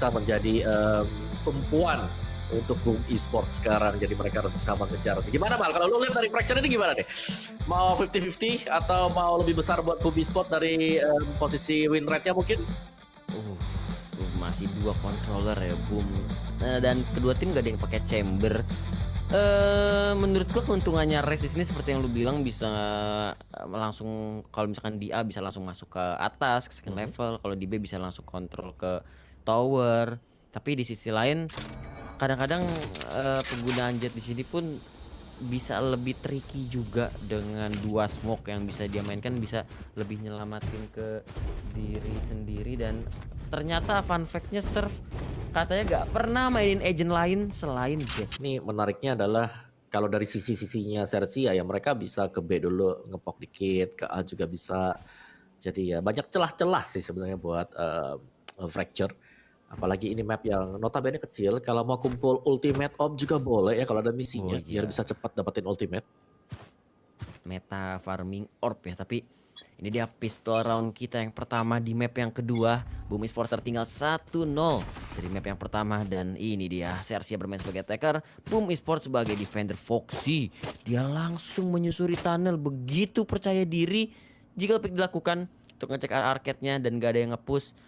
bisa menjadi tumpuan untuk Boom Esports sekarang. Jadi mereka harus bisa mengejar. Gimana Mal? Kalau lu lihat dari Fracture ini gimana deh? Mau 50-50 atau mau lebih besar buat Boom Esports dari posisi win rate-nya mungkin? Uh, masih 2 controller ya Boom. Dan kedua tim gak ada yang pakai chamber. Menurut gua keuntungannya Raze di sini seperti yang lu bilang bisa langsung kalau misalkan di A bisa langsung masuk ke atas ke second level, kalau di B bisa langsung kontrol ke tower. Tapi di sisi lain kadang-kadang penggunaan jet di sini pun bisa lebih tricky juga dengan 2 smoke yang bisa dia mainkan, bisa lebih nyelamatin ke diri sendiri. Dan ternyata fun fact-nya Surf katanya gak pernah mainin agent lain selain jet. Ini menariknya adalah kalau dari sisi-sisinya Sersia ya mereka bisa ke B dulu ngepok dikit, ke A juga bisa. Jadi ya banyak celah-celah sih sebenarnya buat Fracture. Apalagi ini map yang notabene kecil, kalau mau kumpul ultimate orb juga boleh ya kalau ada misinya, biar bisa cepat dapetin ultimate. Meta farming orb ya, tapi ini dia pistol round kita yang pertama di map yang kedua. Boom Esports tertinggal 1-0 dari map yang pertama, dan ini dia Sersia bermain sebagai attacker, Boom Esports sebagai defender. Foxy dia langsung menyusuri tunnel, begitu percaya diri jika pick dilakukan untuk ngecek arah arcade-nya dan gak ada yang nge-push.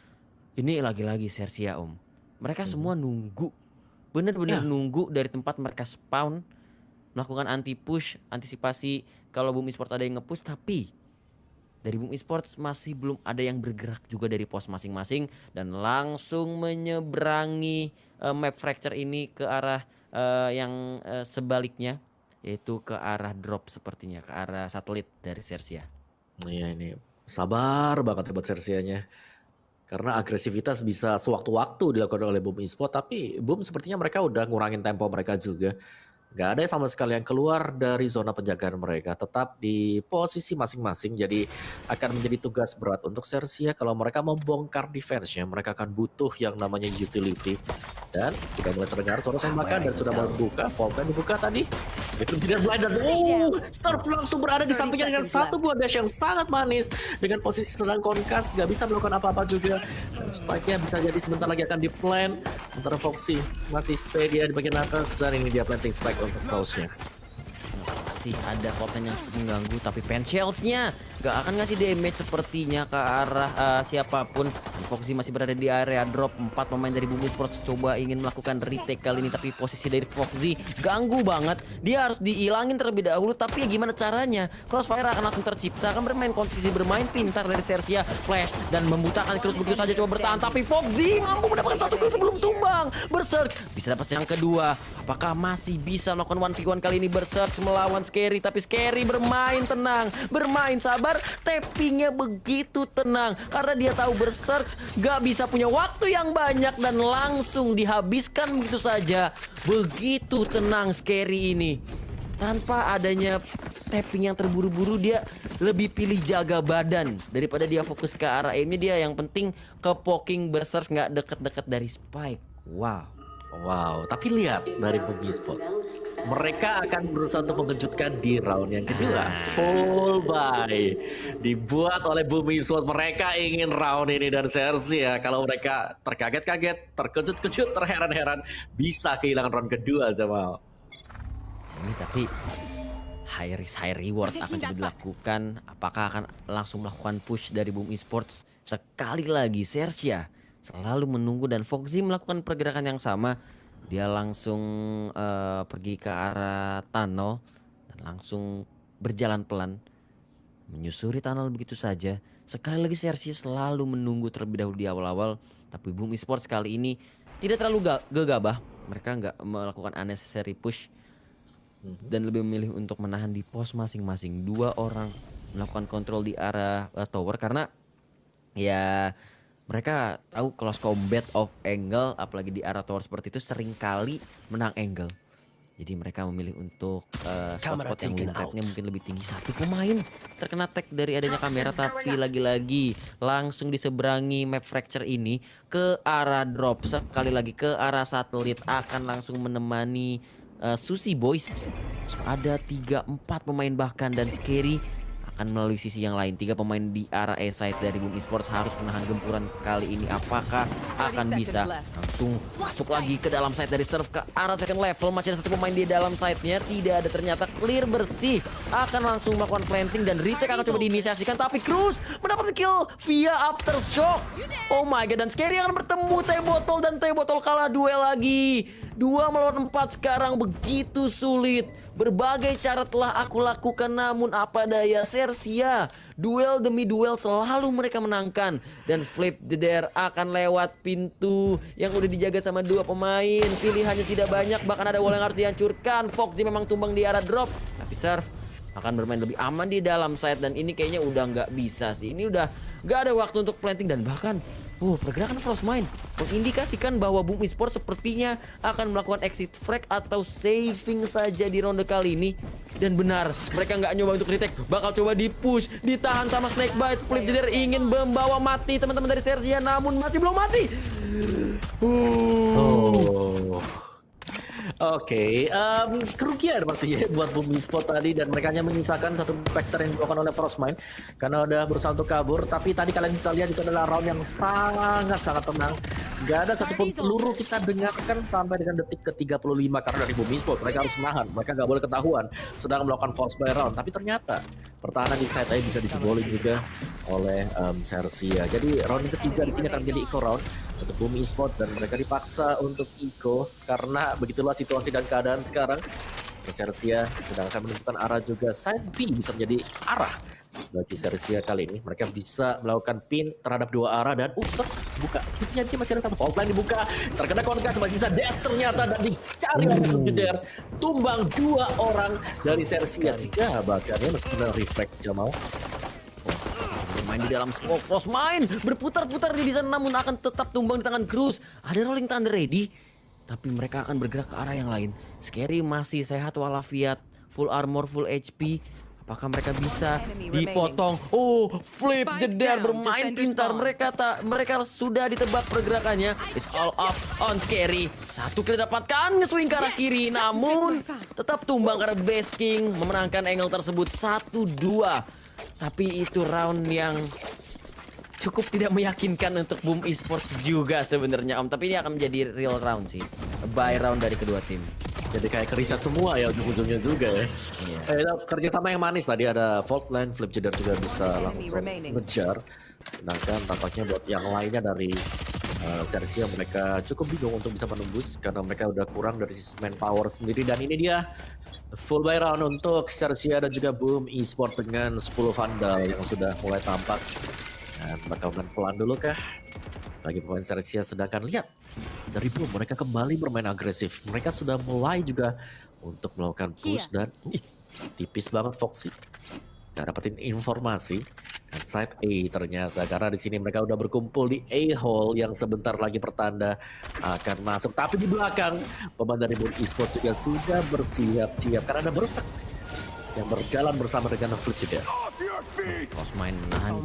Ini lagi-lagi Sersia mereka semua nunggu, bener-bener nunggu dari tempat mereka spawn, melakukan anti push, antisipasi kalau Boom Esports ada yang nge-push. Tapi dari Boom Esports masih belum ada yang bergerak juga dari pos masing-masing, dan langsung menyeberangi map Fracture ini ke arah yang sebaliknya, yaitu ke arah drop sepertinya, ke arah satelit dari Sersia. Iya, ini sabar banget ya buat Sersianya. Karena agresivitas bisa sewaktu-waktu dilakukan oleh Boom Esports, tapi Boom sepertinya mereka udah ngurangin tempo mereka juga. Gak ada sama sekali yang keluar dari zona penjagaan mereka, tetap di posisi masing-masing. Jadi akan menjadi tugas berat untuk Sersia kalau mereka membongkar defense-nya. Mereka akan butuh yang namanya utility. Dan sudah mulai terdengar suara tembakan dan sudah mulai dibuka. Volkan dibuka tadi. Itu tidak blind dan Surf langsung berada di sampingnya dengan satu buah dash yang sangat manis. Dengan posisi sedang konkas, gak bisa melakukan apa-apa juga. Dan spike-nya bisa jadi sebentar lagi akan di-plan. Sementara Foxy masih stay dia di bagian atas, dan ini dia planting spike untuk Pulse-nya. Masih ada Volkan yang cukup mengganggu, tapi Penshells-nya gak akan ngasih damage sepertinya ke arah siapapun. Foxy masih berada di area drop. 4 pemain dari Boom Esports coba ingin melakukan retake kali ini, tapi posisi dari Foxy ganggu banget. Dia harus dihilangin terlebih dahulu, tapi ya gimana caranya? Crossfire akan langsung tercipta, akan bermain kompetisi, bermain pintar dari Sersia. Flash dan membutakan Krus begitu saja, coba bertahan, tapi Foxy mampu mendapatkan 1 kill sebelum tumbang. Berserk bisa dapat yang kedua. Apakah masih bisa melakukan 1v1 kali ini? Berserk melawan Scary, tapi Scary bermain tenang, bermain sabar, tappingnya begitu tenang karena dia tahu Berserk gak bisa punya waktu yang banyak, dan langsung dihabiskan begitu saja. Begitu tenang Scary ini, tanpa adanya tapping yang terburu-buru. Dia lebih pilih jaga badan daripada dia fokus ke arah aimnya. Dia yang penting ke poking Berserk, gak deket-deket dari spike. Wow, tapi lihat dari Boom Esports, mereka akan berusaha untuk mengejutkan di round yang kedua. Full buy dibuat oleh Boom Esports. Mereka ingin round ini, dan Sersia kalau mereka terkaget-kaget, terkejut-kejut, terheran-heran, bisa kehilangan round kedua, Jamal. Ini tapi high risk high reward akan jadi dilakukan. Apakah akan langsung melakukan push dari Boom Esports? Sekali lagi Sersia selalu menunggu, dan Foxy melakukan pergerakan yang sama. Dia langsung pergi ke arah tunnel dan langsung berjalan pelan menyusuri tunnel begitu saja. Sekali lagi Sersia selalu menunggu terlebih dahulu di awal-awal, tapi Boom Esports kali ini tidak terlalu gegabah. Mereka nggak melakukan unnecessary push dan lebih memilih untuk menahan di pos masing-masing. 2 orang melakukan kontrol di arah tower karena ya mereka tahu close combat of angle, apalagi di arah tower seperti itu seringkali menang angle. Jadi mereka memilih untuk spot-spot yang win rate-nya mungkin lebih tinggi. 1 pemain terkena tag dari adanya kamera, tapi lagi-lagi langsung diseberangi map Fracture ini ke arah drop. Sekali lagi ke arah satelit, akan langsung menemani Susi Boys. Ada 3-4 pemain bahkan, dan Scary akan melalui sisi yang lain. 3 pemain di arah A side dari Boom Esports harus menahan gempuran kali ini. Apakah akan bisa langsung masuk lagi ke dalam side dari serve ke arah second level? Masih ada 1 pemain di dalam side-nya. Tidak ada, ternyata clear bersih. Akan langsung melakukan planting dan retake akan coba diinisiasikan. Tapi Cruz mendapatkan kill via aftershock. Oh my god, dan Scary akan bertemu T-Botol dan T-Botol kalah duel lagi. 2 melawan 4 sekarang begitu sulit. Berbagai cara telah aku lakukan, namun apa daya, Sersia duel demi duel selalu mereka menangkan. Dan Flip the Dare akan lewat pintu yang udah dijaga sama 2 pemain. Pilihannya tidak banyak, bahkan ada wall yang harus dihancurkan. Foxy memang tumbang di arah drop, tapi Serve akan bermain lebih aman di dalam side. Dan ini kayaknya udah nggak bisa sih. Ini udah nggak ada waktu untuk planting. Dan bahkan pergerakan Frostmind mengindikasikan bahwa Boom Esports sepertinya akan melakukan exit frag atau saving saja di ronde kali ini. Dan benar, mereka nggak nyoba untuk retake, bakal coba di-push, ditahan sama Snakebite. Flip the Dare ingin membawa mati teman-teman dari Sersia, namun masih belum mati. Oke, kerugian berarti ya buat Boom Esports tadi, dan mereka hanya menyisakan 1 vector yang dilakukan oleh Frostmind karena udah berusaha untuk kabur. Tapi tadi kalian bisa lihat itu adalah round yang sangat tenang. Gak ada satupun peluru kita dengarkan sampai dengan detik ke-35 karena dari Boom Esports mereka harus menahan, mereka gak boleh ketahuan sedang melakukan false buy round. Tapi ternyata pertahanan di side A bisa dijebolin juga oleh Sersia. Jadi round yang ketiga di sini akan menjadi eco round untuk Boom Esports, dan mereka dipaksa untuk eco karena begitulah situasi dan keadaan sekarang. Sersia sedang akan menentukan arah juga. Side B bisa menjadi arah bagi Sersia kali ini. Mereka bisa melakukan pin terhadap 2 arah dan buka. Kitnya dia masih ada 1 fault line dibuka. Terkena konkas, masih bisa dash ternyata dan dicari oleh Jeder. Tumbang 2 orang dari Sersia. 3 bahkan ya, meskipun reflect Jamal. Main di dalam smoke. Frostmind berputar-putar di sana, namun akan tetap tumbang di tangan Cruz. Ada Rolling Thunder ready, tapi mereka akan bergerak ke arah yang lain. Scary masih sehat walafiat, full armor, full HP. Apakah mereka bisa dipotong? Flip Jedar bermain pintar. Mereka sudah ditebak pergerakannya. It's all up on Scary. 1 kill dapatkan, nge-swing ke arah kiri, namun tetap tumbang karena Base King memenangkan angle tersebut 1-2. Tapi itu round yang cukup tidak meyakinkan untuk Boom Esports juga sebenarnya, Om. Tapi ini akan menjadi real round sih, buy round dari kedua tim. Jadi kayak keriset semua ya ujung-ujungnya juga ya. Kerja sama yang manis tadi, ada fault line, Flip Jedar juga bisa langsung ngejar. Sedangkan tampaknya buat yang lainnya dari Sersia, mereka cukup bingung untuk bisa menembus karena mereka udah kurang dari sisi manpower sendiri. Dan ini dia full buy round untuk Sersia dan juga Boom Esports dengan 10 Vandal yang sudah mulai tampak. Dan bakal main pelan dulu kah bagi pemain Sersia, sedangkan lihat dari Boom mereka kembali bermain agresif. Mereka sudah mulai juga untuk melakukan push dan tipis banget Foxy. Gak dapetin informasi dan side A ternyata, karena di sini mereka udah berkumpul di A hole yang sebentar lagi pertanda akan masuk. Tapi di belakang pemain dari Boom Esports juga sudah bersiap-siap karena ada Berserk yang berjalan bersama dengan Flip juga. Frostmind menahan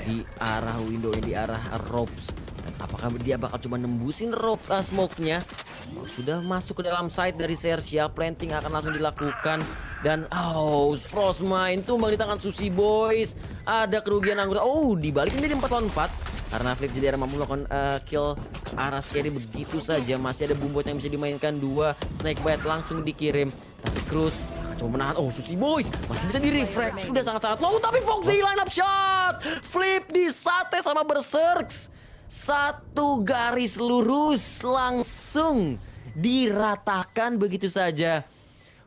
di arah window, di arah ropes. Dan apakah dia bakal coba nembusin rope smoke-nya? Sudah masuk ke dalam side dari Sersia, planting akan langsung dilakukan. Dan Frostmind tumbang di tangan Susi Boys. Ada kerugian anggota. Dibalik menjadi 4 lawan 4 karena Flip Jedar mampu melakukan kill arah Scary begitu saja. Masih ada Bumbot yang bisa dimainkan 2. Snakebite langsung dikirim, tapi Cruz coba menahan. Susi Boys masih bisa di-refract. Sudah sangat-sangat low, tapi Foxy line up shot. Flip disate sama Berserks. 1 garis lurus langsung diratakan begitu saja.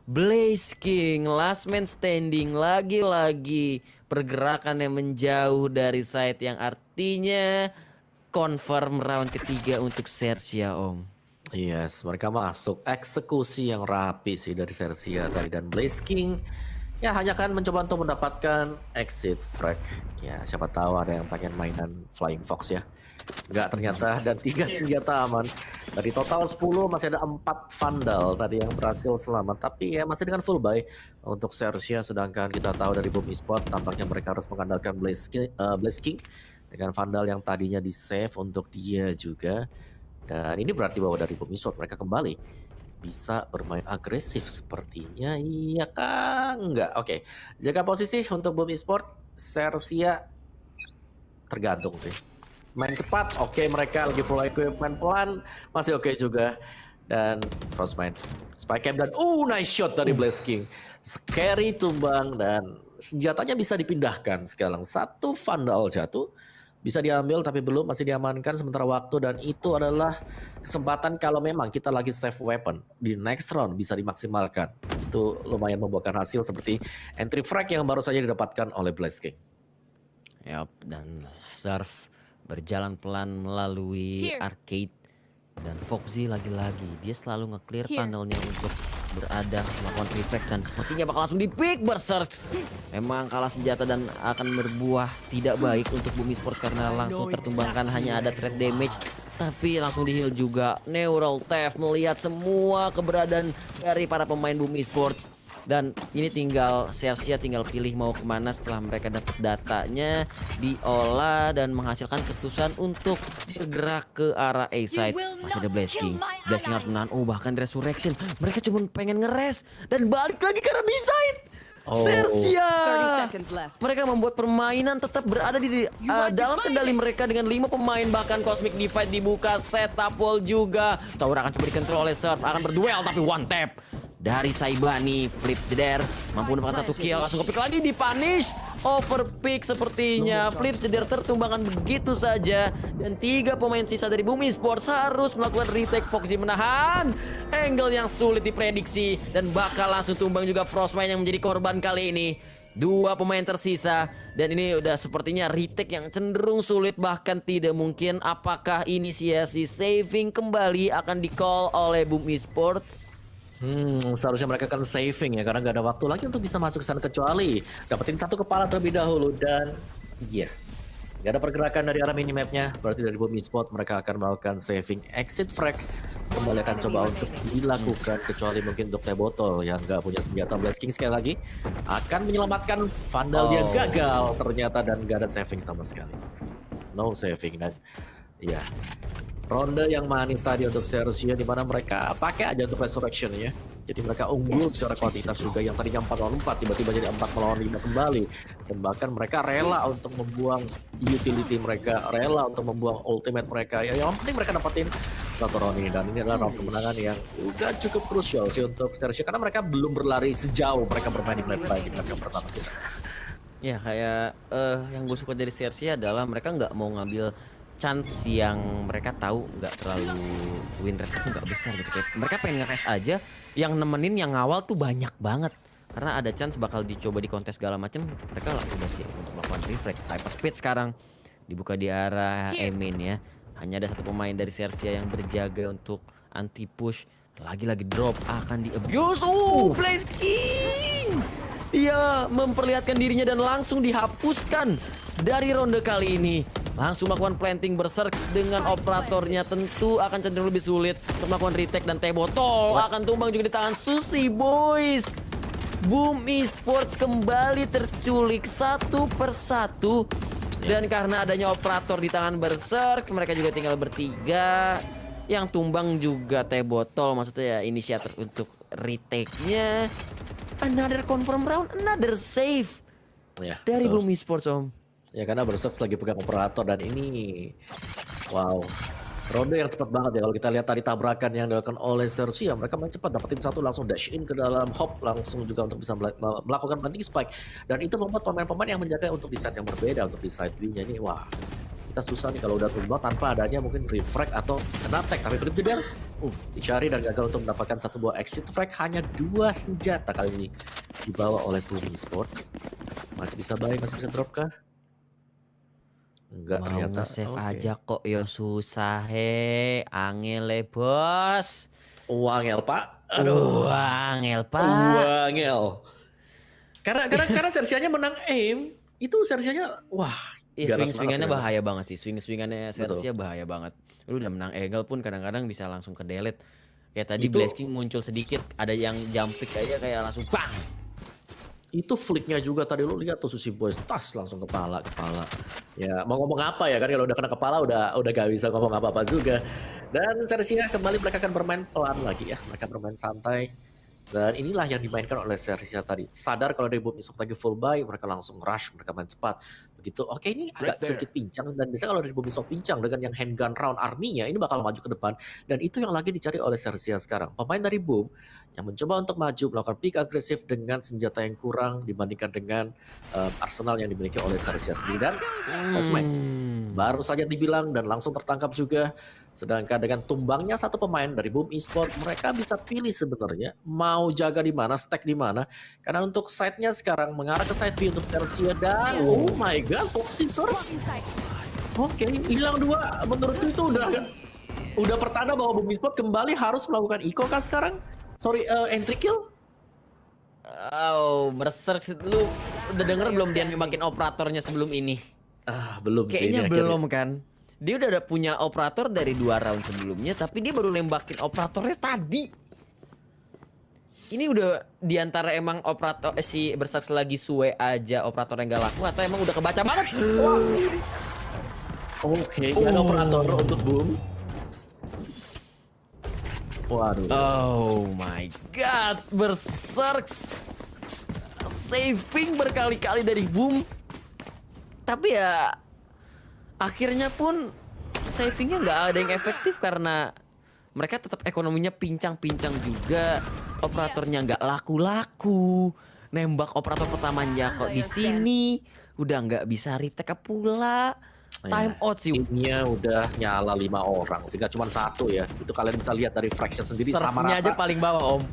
Blaze King last man standing, lagi-lagi pergerakannya menjauh dari side yang artinya confirm round ketiga untuk Sersia, Om. Yes, mereka masuk eksekusi yang rapi sih dari Sersia tadi, dan Blaze King ya hanya kan mencoba untuk mendapatkan exit frag. Ya siapa tahu ada yang pengen mainan Flying Fox ya. Enggak ternyata, dan 3 senjata aman. Dari total 10 masih ada 4 Vandal tadi yang berhasil selamat. Tapi ya masih dengan full buy untuk Sersia, sedangkan kita tahu dari Boom Esports tampaknya mereka harus mengandalkan Blaze King dengan Vandal yang tadinya di save untuk dia juga. Dan ini berarti bahwa dari Boom Esports mereka kembali bisa bermain agresif sepertinya, iya kah? Enggak, oke. Jaga posisi untuk Boom Esports, Xerxia tergantung sih. Main cepat, oke mereka lagi full equipment, pelan, masih oke juga. Dan Frostbite, Spike Cap dan nice shot dari Blaze King. Scary tumbang dan senjatanya bisa dipindahkan sekarang. Satu Vandal jatuh, bisa diambil tapi belum, masih diamankan sementara waktu dan itu adalah kesempatan kalau memang kita lagi save weapon di next round bisa dimaksimalkan. Itu lumayan membuahkan hasil seperti entry frag yang baru saja didapatkan oleh Blaze King. Yap, dan Zarf berjalan pelan melalui arcade dan Foxy lagi-lagi dia selalu nge-clear tunnelnya untuk berada melakukan reflect dan sepertinya bakal langsung di-pick Berserk. Memang kalah senjata dan akan berbuah tidak baik untuk Boom Esports karena langsung tertumbangkan hanya ada threat damage tapi langsung di-heal juga. Neural Theft melihat semua keberadaan dari para pemain Boom Esports. Dan ini tinggal Xerxia tinggal pilih mau kemana setelah mereka dapat datanya, diolah dan menghasilkan keputusan untuk bergerak ke arah A side. Masih ada Blaze King. Blaze King harus menahan. Bahkan Resurrection. Mereka cuma pengen ngeres dan balik lagi ke arah B side. Xerxia. Mereka membuat permainan tetap berada di dalam kendali mereka dengan 5 pemain, bahkan Cosmic Divide dibuka, setup wall juga. Tower akan coba dikontrol oleh Surf, akan berduel tapi one tap dari Saibani. Flip jeder mampu mendapatkan 1 kill, langsung kepik lagi, dipunish. Overpick sepertinya. Flip jeder tertumbangkan begitu saja dan 3 pemain sisa dari Boom Esports harus melakukan retake. Foxy menahan angle yang sulit diprediksi dan bakal langsung tumbang juga Frostbite yang menjadi korban kali ini. 2 pemain tersisa dan ini udah sepertinya retake yang cenderung sulit bahkan tidak mungkin. Apakah inisiasi saving kembali akan di-call oleh Boom Esports? Seharusnya mereka kan saving ya karena nggak ada waktu lagi untuk bisa masuk ke sana kecuali dapetin 1 kepala terlebih dahulu dan nggak ada pergerakan dari arah minimapnya. Berarti dari Boom Esports mereka akan melakukan saving exit frag. Kembali akan coba untuk dilakukan kecuali mungkin untuk T-Botol yang nggak punya senjata. Blaze King sekali lagi akan menyelamatkan Vandal dia gagal ternyata dan nggak ada saving sama sekali. No saving dan ronde yang manis tadi untuk Xerxia di mana mereka pakai aja untuk resurrection ya. Jadi mereka unggul secara kuantitas juga, yang tadinya 4 lawan 4 tiba-tiba jadi 4 melawan 5 kembali. Dan bahkan mereka rela untuk membuang utility mereka, rela untuk membuang ultimate mereka. Ya yang penting mereka dapetin 1 round ini dan ini adalah round kemenangan yang juga cukup krusial sih untuk Xerxia karena mereka belum berlari sejauh mereka bermain di map baik di map yang pertama kita. Ya kayak yang gue suka dari Xerxia adalah mereka nggak mau ngambil chance yang mereka tahu nggak terlalu win rate itu nggak besar gitu. Kayak mereka pengen ngeres aja, yang nemenin yang ngawal tuh banyak banget karena ada chance bakal dicoba di kontes segala macem. Mereka udah siap untuk melakukan reflect. Hyper speed sekarang dibuka di arah main ya. Hanya ada 1 pemain dari Xerxia yang berjaga untuk anti push. Lagi-lagi drop akan di abuse. Blaze King dia memperlihatkan dirinya dan langsung dihapuskan dari ronde kali ini. Langsung melakukan planting Berserk dengan operatornya tentu akan cenderung lebih sulit untuk melakukan retake dan T-Botol akan tumbang juga di tangan Susi boys. Boom Esports kembali terculik 1 persatu dan karena adanya operator di tangan Berserk mereka juga tinggal bertiga. Yang tumbang juga T-Botol, maksudnya ya inisiator untuk retake-nya. Another confirm round, another save dari Boom Esports Om. Ya karena Berserk lagi pegang operator dan ini ronde yang cepat banget ya. Kalau kita lihat tadi tabrakan yang dilakukan oleh Xerxia, mereka main cepat, dapetin 1 langsung dash in ke dalam hop langsung juga untuk bisa melakukan planting spike. Dan itu membuat pemain-pemain yang menjaga untuk di side yang berbeda, untuk di side B-nya ini kita susah nih kalau udah tumbang tanpa adanya mungkin refrag atau kena tag. Tapi flip jeder dicari dan gagal untuk mendapatkan 1 buah exit frag. Hanya 2 senjata kali ini dibawa oleh Boom Esports. Masih bisa buy, masih bisa drop kah? Enggak, mau ternyata nge-save aja kok ya susah angel bos. Angel pak. Angel pak. Angel. Karena Xerxia-nya menang aim, itu Xerxia-nya swing-swingannya bahaya banget sih. Swing-swingannya Xerxia bahaya banget. Lu udah menang Eagle pun kadang-kadang bisa langsung ke delete. Kayak tadi Blaze King muncul sedikit, ada yang jump pick aja kayak langsung bang. Itu flicknya juga tadi lu lihat tuh Sushi Boys, tas langsung kepala kepala. Ya mau ngomong apa ya kan kalau udah kena kepala udah gak bisa ngomong apa-apa juga. Dan Sersia kembali mereka akan bermain pelan lagi ya, mereka bermain santai. Dan inilah yang dimainkan oleh Sersia tadi. Sadar kalau dari Boom Esports lagi full buy, mereka langsung rush, mereka main cepat. Begitu, oke ini agak sedikit pincang dan biasanya kalau dari Boom Esports pincang dengan yang handgun round army-nya ini bakal maju ke depan dan itu yang lagi dicari oleh Sersia sekarang. Pemain dari Boom yang mencoba untuk maju melakukan pick agresif dengan senjata yang kurang dibandingkan dengan arsenal yang dimiliki oleh Sersia sendiri dan Frostman baru saja dibilang dan langsung tertangkap juga. Sedangkan dengan tumbangnya satu pemain dari Boom Esports, mereka bisa pilih sebenarnya mau jaga di mana, stack di mana. Karena untuk side-nya sekarang mengarah ke side B untuk Sersia dan oh my god, Foxy Surf. Oke, hilang dua. Menurutku itu udah pertanda bahwa Boom Esports kembali harus melakukan eco kan sekarang. Sorry, entry kill. Oh, Berserk lu udah denger belum dia nembakin operatornya sebelum ini? Belum sih. Kayaknya ini belum akhirnya. kan? Dia udah ada punya operator dari 2 round sebelumnya, tapi dia baru nembakin operatornya tadi. Ini udah diantara emang operator si Berserk lagi suwe aja operatornya nggak laku atau emang udah kebaca banget? Oke, ada operator untuk Boom. Waduh. Oh my god, Berserk saving berkali-kali dari Boom. Tapi ya akhirnya pun savingnya nggak ada yang efektif karena mereka tetap ekonominya pincang-pincang juga. Operatornya nggak laku-laku. Nembak operator pertamanya kok di sini udah nggak bisa retake pula. Time out sih. Timnya udah nyala 5 orang sehingga cuma satu ya. Itu kalian bisa lihat dari Fraction sendiri sama Serve-nya aja rata. paling bawah, Om.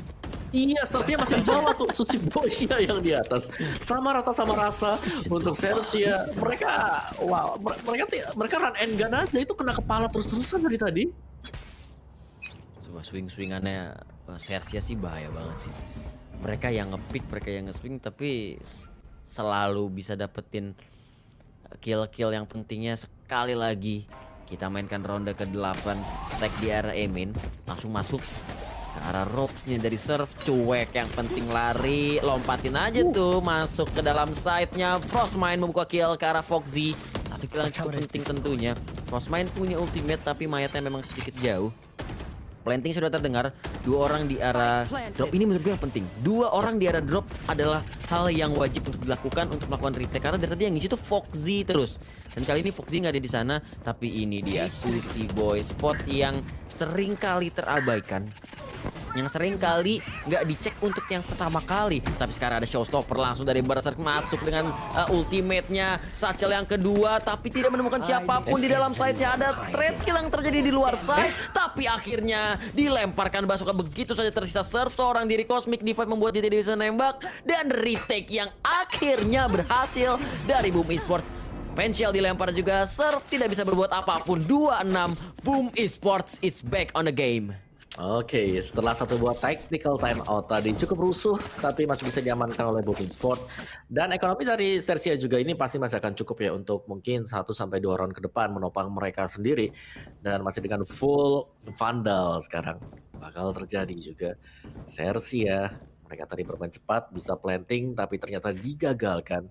Iya, serve-nya masih di bawah tuh. Sushi Boys-nya yang di atas. Sama rata sama rasa untuk Sersia. Mereka wow, mereka run and gun aja itu kena kepala terus-terusan dari tadi. Coba swing-swingannya Sersia sih bahaya banget sih. Mereka yang nge-pick, mereka yang nge-swing tapi selalu bisa dapetin kill-kill yang pentingnya. Sekali lagi kita mainkan ronde ke-8, stack di area main, langsung masuk ke arah ropes nih dari Surf. Cuek, yang penting lari, lompatin aja tuh masuk ke dalam side-nya. Frostmine membuka kill ke arah Foxy. Satu kill yang cukup penting tentunya. Frostmine punya ultimate tapi mayatnya memang sedikit jauh. Planting sudah terdengar, 2 orang di arah drop. Ini menurut gue yang penting. 2 orang di arah drop adalah hal yang wajib untuk dilakukan untuk melakukan retake karena dari tadi yang ngisi itu Foxy terus. Dan kali ini Foxy nggak ada di sana, tapi ini dia Sushi Boy, spot yang sering kali terabaikan. Yang sering kali nggak dicek untuk yang pertama kali. Tapi sekarang ada showstopper langsung dari Berserk masuk dengan ultimate-nya. Satchel yang kedua tapi tidak menemukan siapapun di dalam side-nya. Ada trade kill yang terjadi di luar side. Tapi akhirnya dilemparkan bazooka begitu saja tersisa Surf. Seorang diri Cosmic Divide membuat dia tidak bisa nembak. Dan retake yang akhirnya berhasil dari Boom Esports. Pensial dilempar juga, Surf tidak bisa berbuat apapun. 2-6, Boom Esports it's back on the game. Oke, setelah satu buah tactical timeout tadi cukup rusuh, tapi masih bisa diamankan oleh Boom Esports. Dan ekonomi dari Sersia juga ini pasti masih akan cukup ya untuk mungkin 1-2 round ke depan menopang mereka sendiri. Dan masih dengan full Vandal sekarang bakal terjadi juga. Sersia, mereka tadi bermain cepat, bisa planting, tapi ternyata digagalkan.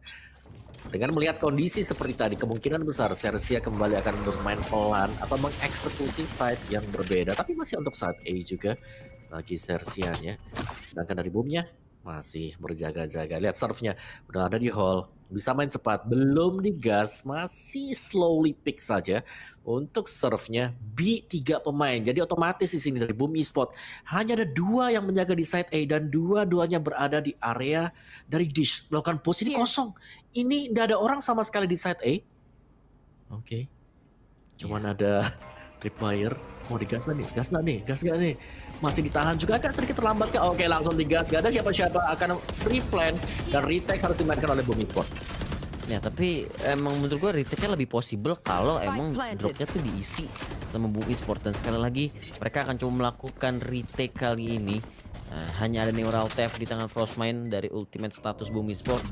Dengan melihat kondisi seperti tadi, kemungkinan besar Sersia kembali akan bermain pelan atau mengeksekusi side yang berbeda. Tapi masih untuk side A juga bagi Sersianya. Sedangkan dari Boomnya masih berjaga-jaga. Lihat serve-nya udah ada di hall. Bisa main cepat, belum digas, masih slowly pick saja untuk serve-nya B3 pemain. Jadi otomatis di sini dari Boom Esports hanya ada 2 yang menjaga di side A dan dua-duanya berada di area dari dish. Melakukan push ini kosong. Ini tidak ada orang sama sekali di side A. Oke. Cuman ada tripwire. Mau digas nggak nih? Gas nggak nih? Gas nggak nih? Masih ditahan juga agak sedikit terlambat kah? Oke, langsung digas. Gak ada siapa-siapa akan free plan dan retake harus dimainkan oleh Boom Esports. Ya tapi emang menurut gue retake-nya lebih possible kalau emang dropnya tuh diisi sama Boom Esports. Dan sekali lagi mereka akan coba melakukan retake kali ini. Hanya ada Neural Theft di tangan Frostmine dari ultimate status Boom Esports.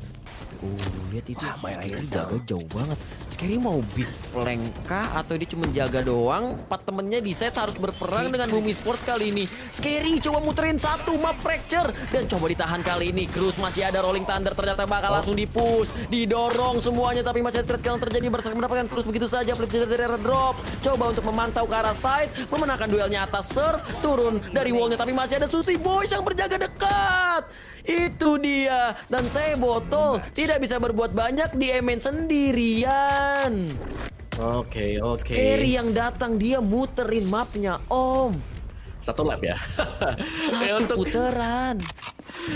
Lihat itu Scary jaga jauh banget. Scary mau big flank kah atau dia cuma jaga doang? 4 temennya di set harus berperang dengan Boom Esports kali ini. Scary coba muterin satu map fracture dan coba ditahan kali ini. Cruz masih ada rolling thunder, ternyata bakal langsung di-push, didorong semuanya tapi masih ada threat yang terjadi. Berserk mendapatkan Cruz begitu saja. Flip dari drop. Coba untuk memantau ke arah side, memenangkan duelnya atas Surf, turun dari wallnya tapi masih ada Susi Boys yang berjaga dekat. Itu dia. Dan Teh Botol tidak bisa berbuat banyak di main sendirian. Oke. Scary yang datang, dia muterin mapnya, Om. Satu lap ya. Satu putaran.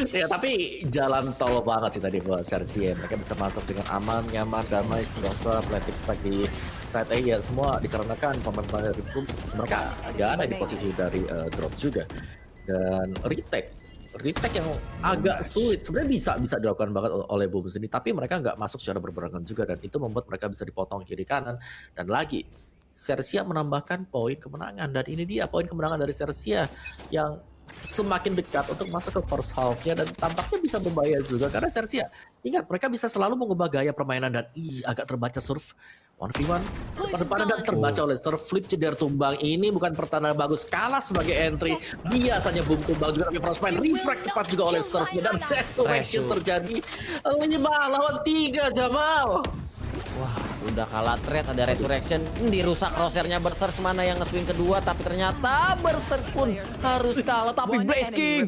Ya tapi jalan tol banget sih tadi buat Sersia. Mereka bisa masuk dengan aman, nyaman, damai, sentosa, planting spike di side A ya semua dikarenakan pemain-pemain dari Boom mereka nggak ada di posisi dari drop juga. Dan retake yang agak sulit sebenarnya bisa dilakukan banget oleh Boom sendiri, tapi mereka nggak masuk secara berbarengan juga dan itu membuat mereka bisa dipotong kiri kanan. Dan lagi Sersia menambahkan poin kemenangan dan ini dia poin kemenangan dari Sersia yang semakin dekat untuk masuk ke first half-nya dan tampaknya bisa berbahaya juga karena Sersia ingat mereka bisa selalu mengubah gaya permainan dan agak terbaca Surf 1v1 depan-depan dan terbaca oleh Surf. Flip Ceder tumbang ini bukan pertanda bagus, kalah sebagai entry. Biasanya Boom tumbang juga tapi Frostman refract cepat juga oleh Surf dan resurrection terjadi 5 lawan 3 Jamal. Wah, udah kalah threat, ada resurrection, dirusak crosshair-nya Berserk mana yang nge-swing kedua, tapi ternyata Berserk pun harus kalah, tapi Blaze King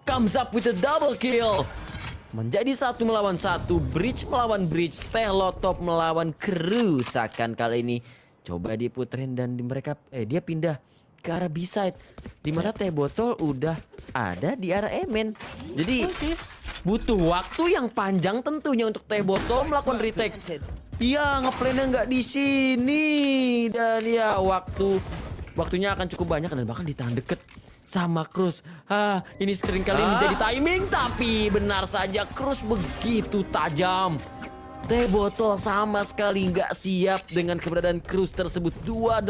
comes up with a double kill. Menjadi 1 melawan 1, Bridge melawan Bridge, Teh Lotop melawan kerusakan kali ini. Coba diputerin dan dia pindah ke arah B-side, dimana Teh Botol udah ada di arah Emen. Jadi butuh waktu yang panjang tentunya untuk Teh Botol melakukan retake. Iya, ngeplannya nggak di sini dan ya waktunya akan cukup banyak dan bahkan ditahan deket sama Cruz. Ini sering kali menjadi timing tapi benar saja Cruz begitu tajam. Teh Botol sama sekali nggak siap dengan keberadaan Cruz tersebut. 28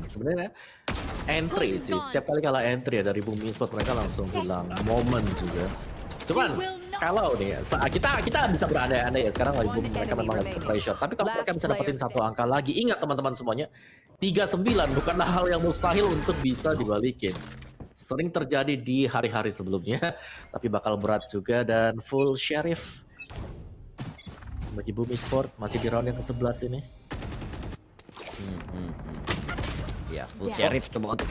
sebenarnya entry sih setiap kali kalah entry ya dari Boom Esports mereka langsung hilang momen juga. Cuman kalau nih kita bisa berandai-andai ya sekarang lagi Boom mereka memang lagi pressure, tapi kalau mereka bisa dapetin satu angka lagi, ingat teman-teman semuanya 39 bukanlah hal yang mustahil untuk bisa dibalikin. Sering terjadi di hari-hari sebelumnya tapi bakal berat juga. Dan full Sheriff bagi Boom Esports masih di round yang ke-11 ini. Ya, full Sheriff coba untuk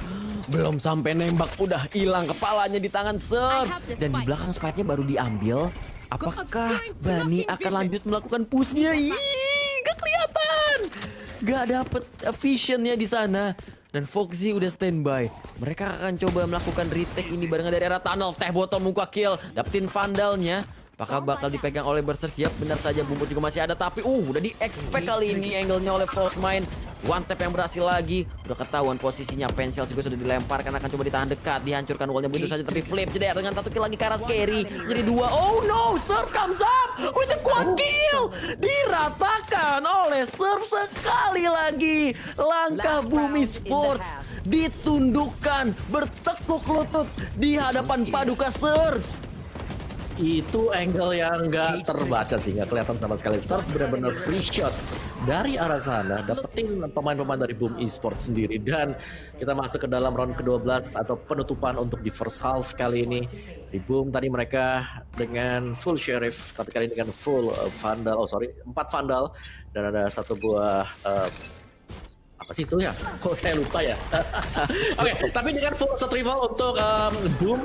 belum sampai nembak udah hilang kepalanya di tangan Surf. Dan di belakang spike-nya baru diambil. Apakah Bani akan lanjut melakukan push-nya? Gak kelihatan. Gak dapet vision-nya di sana. Dan Foxy udah standby. Mereka akan coba melakukan retake ini barengan dari arah tunnel. Teh Botol muka kill, dapetin vandalnya. Apakah bakal dipegang oleh Berserk? Siap, benar saja Bumbu juga masih ada tapi udah di-expect kali ini angle-nya oleh Frostmine. One tap yang berhasil lagi. Udah ketahuan posisinya, Pencil juga sudah dilemparkan, akan coba ditahan dekat, dihancurkan wallnya begitu saja tapi Flip Ceder dengan 1 kill lagi ke arah Scary. Jadi 2. Oh no, Surf comes up with a quad kill. Diratakan oleh Surf sekali lagi. Langkah Boom Esports ditundukkan, bertekuk lutut di hadapan Paduka Surf. Itu angle yang nggak terbaca sih, nggak kelihatan sama sekali. Surf benar-benar free shot dari arah sana, dapetin pemain-pemain dari Boom Esports sendiri. Dan kita masuk ke dalam round ke-12 atau penutupan untuk di first half kali ini. Di Boom tadi mereka dengan full Sheriff, tapi kali ini dengan full Vandal. 4 Vandal dan ada 1 buah apa sih itu ya? Kok saya lupa ya? Oke, tapi dengan full survival untuk Boom.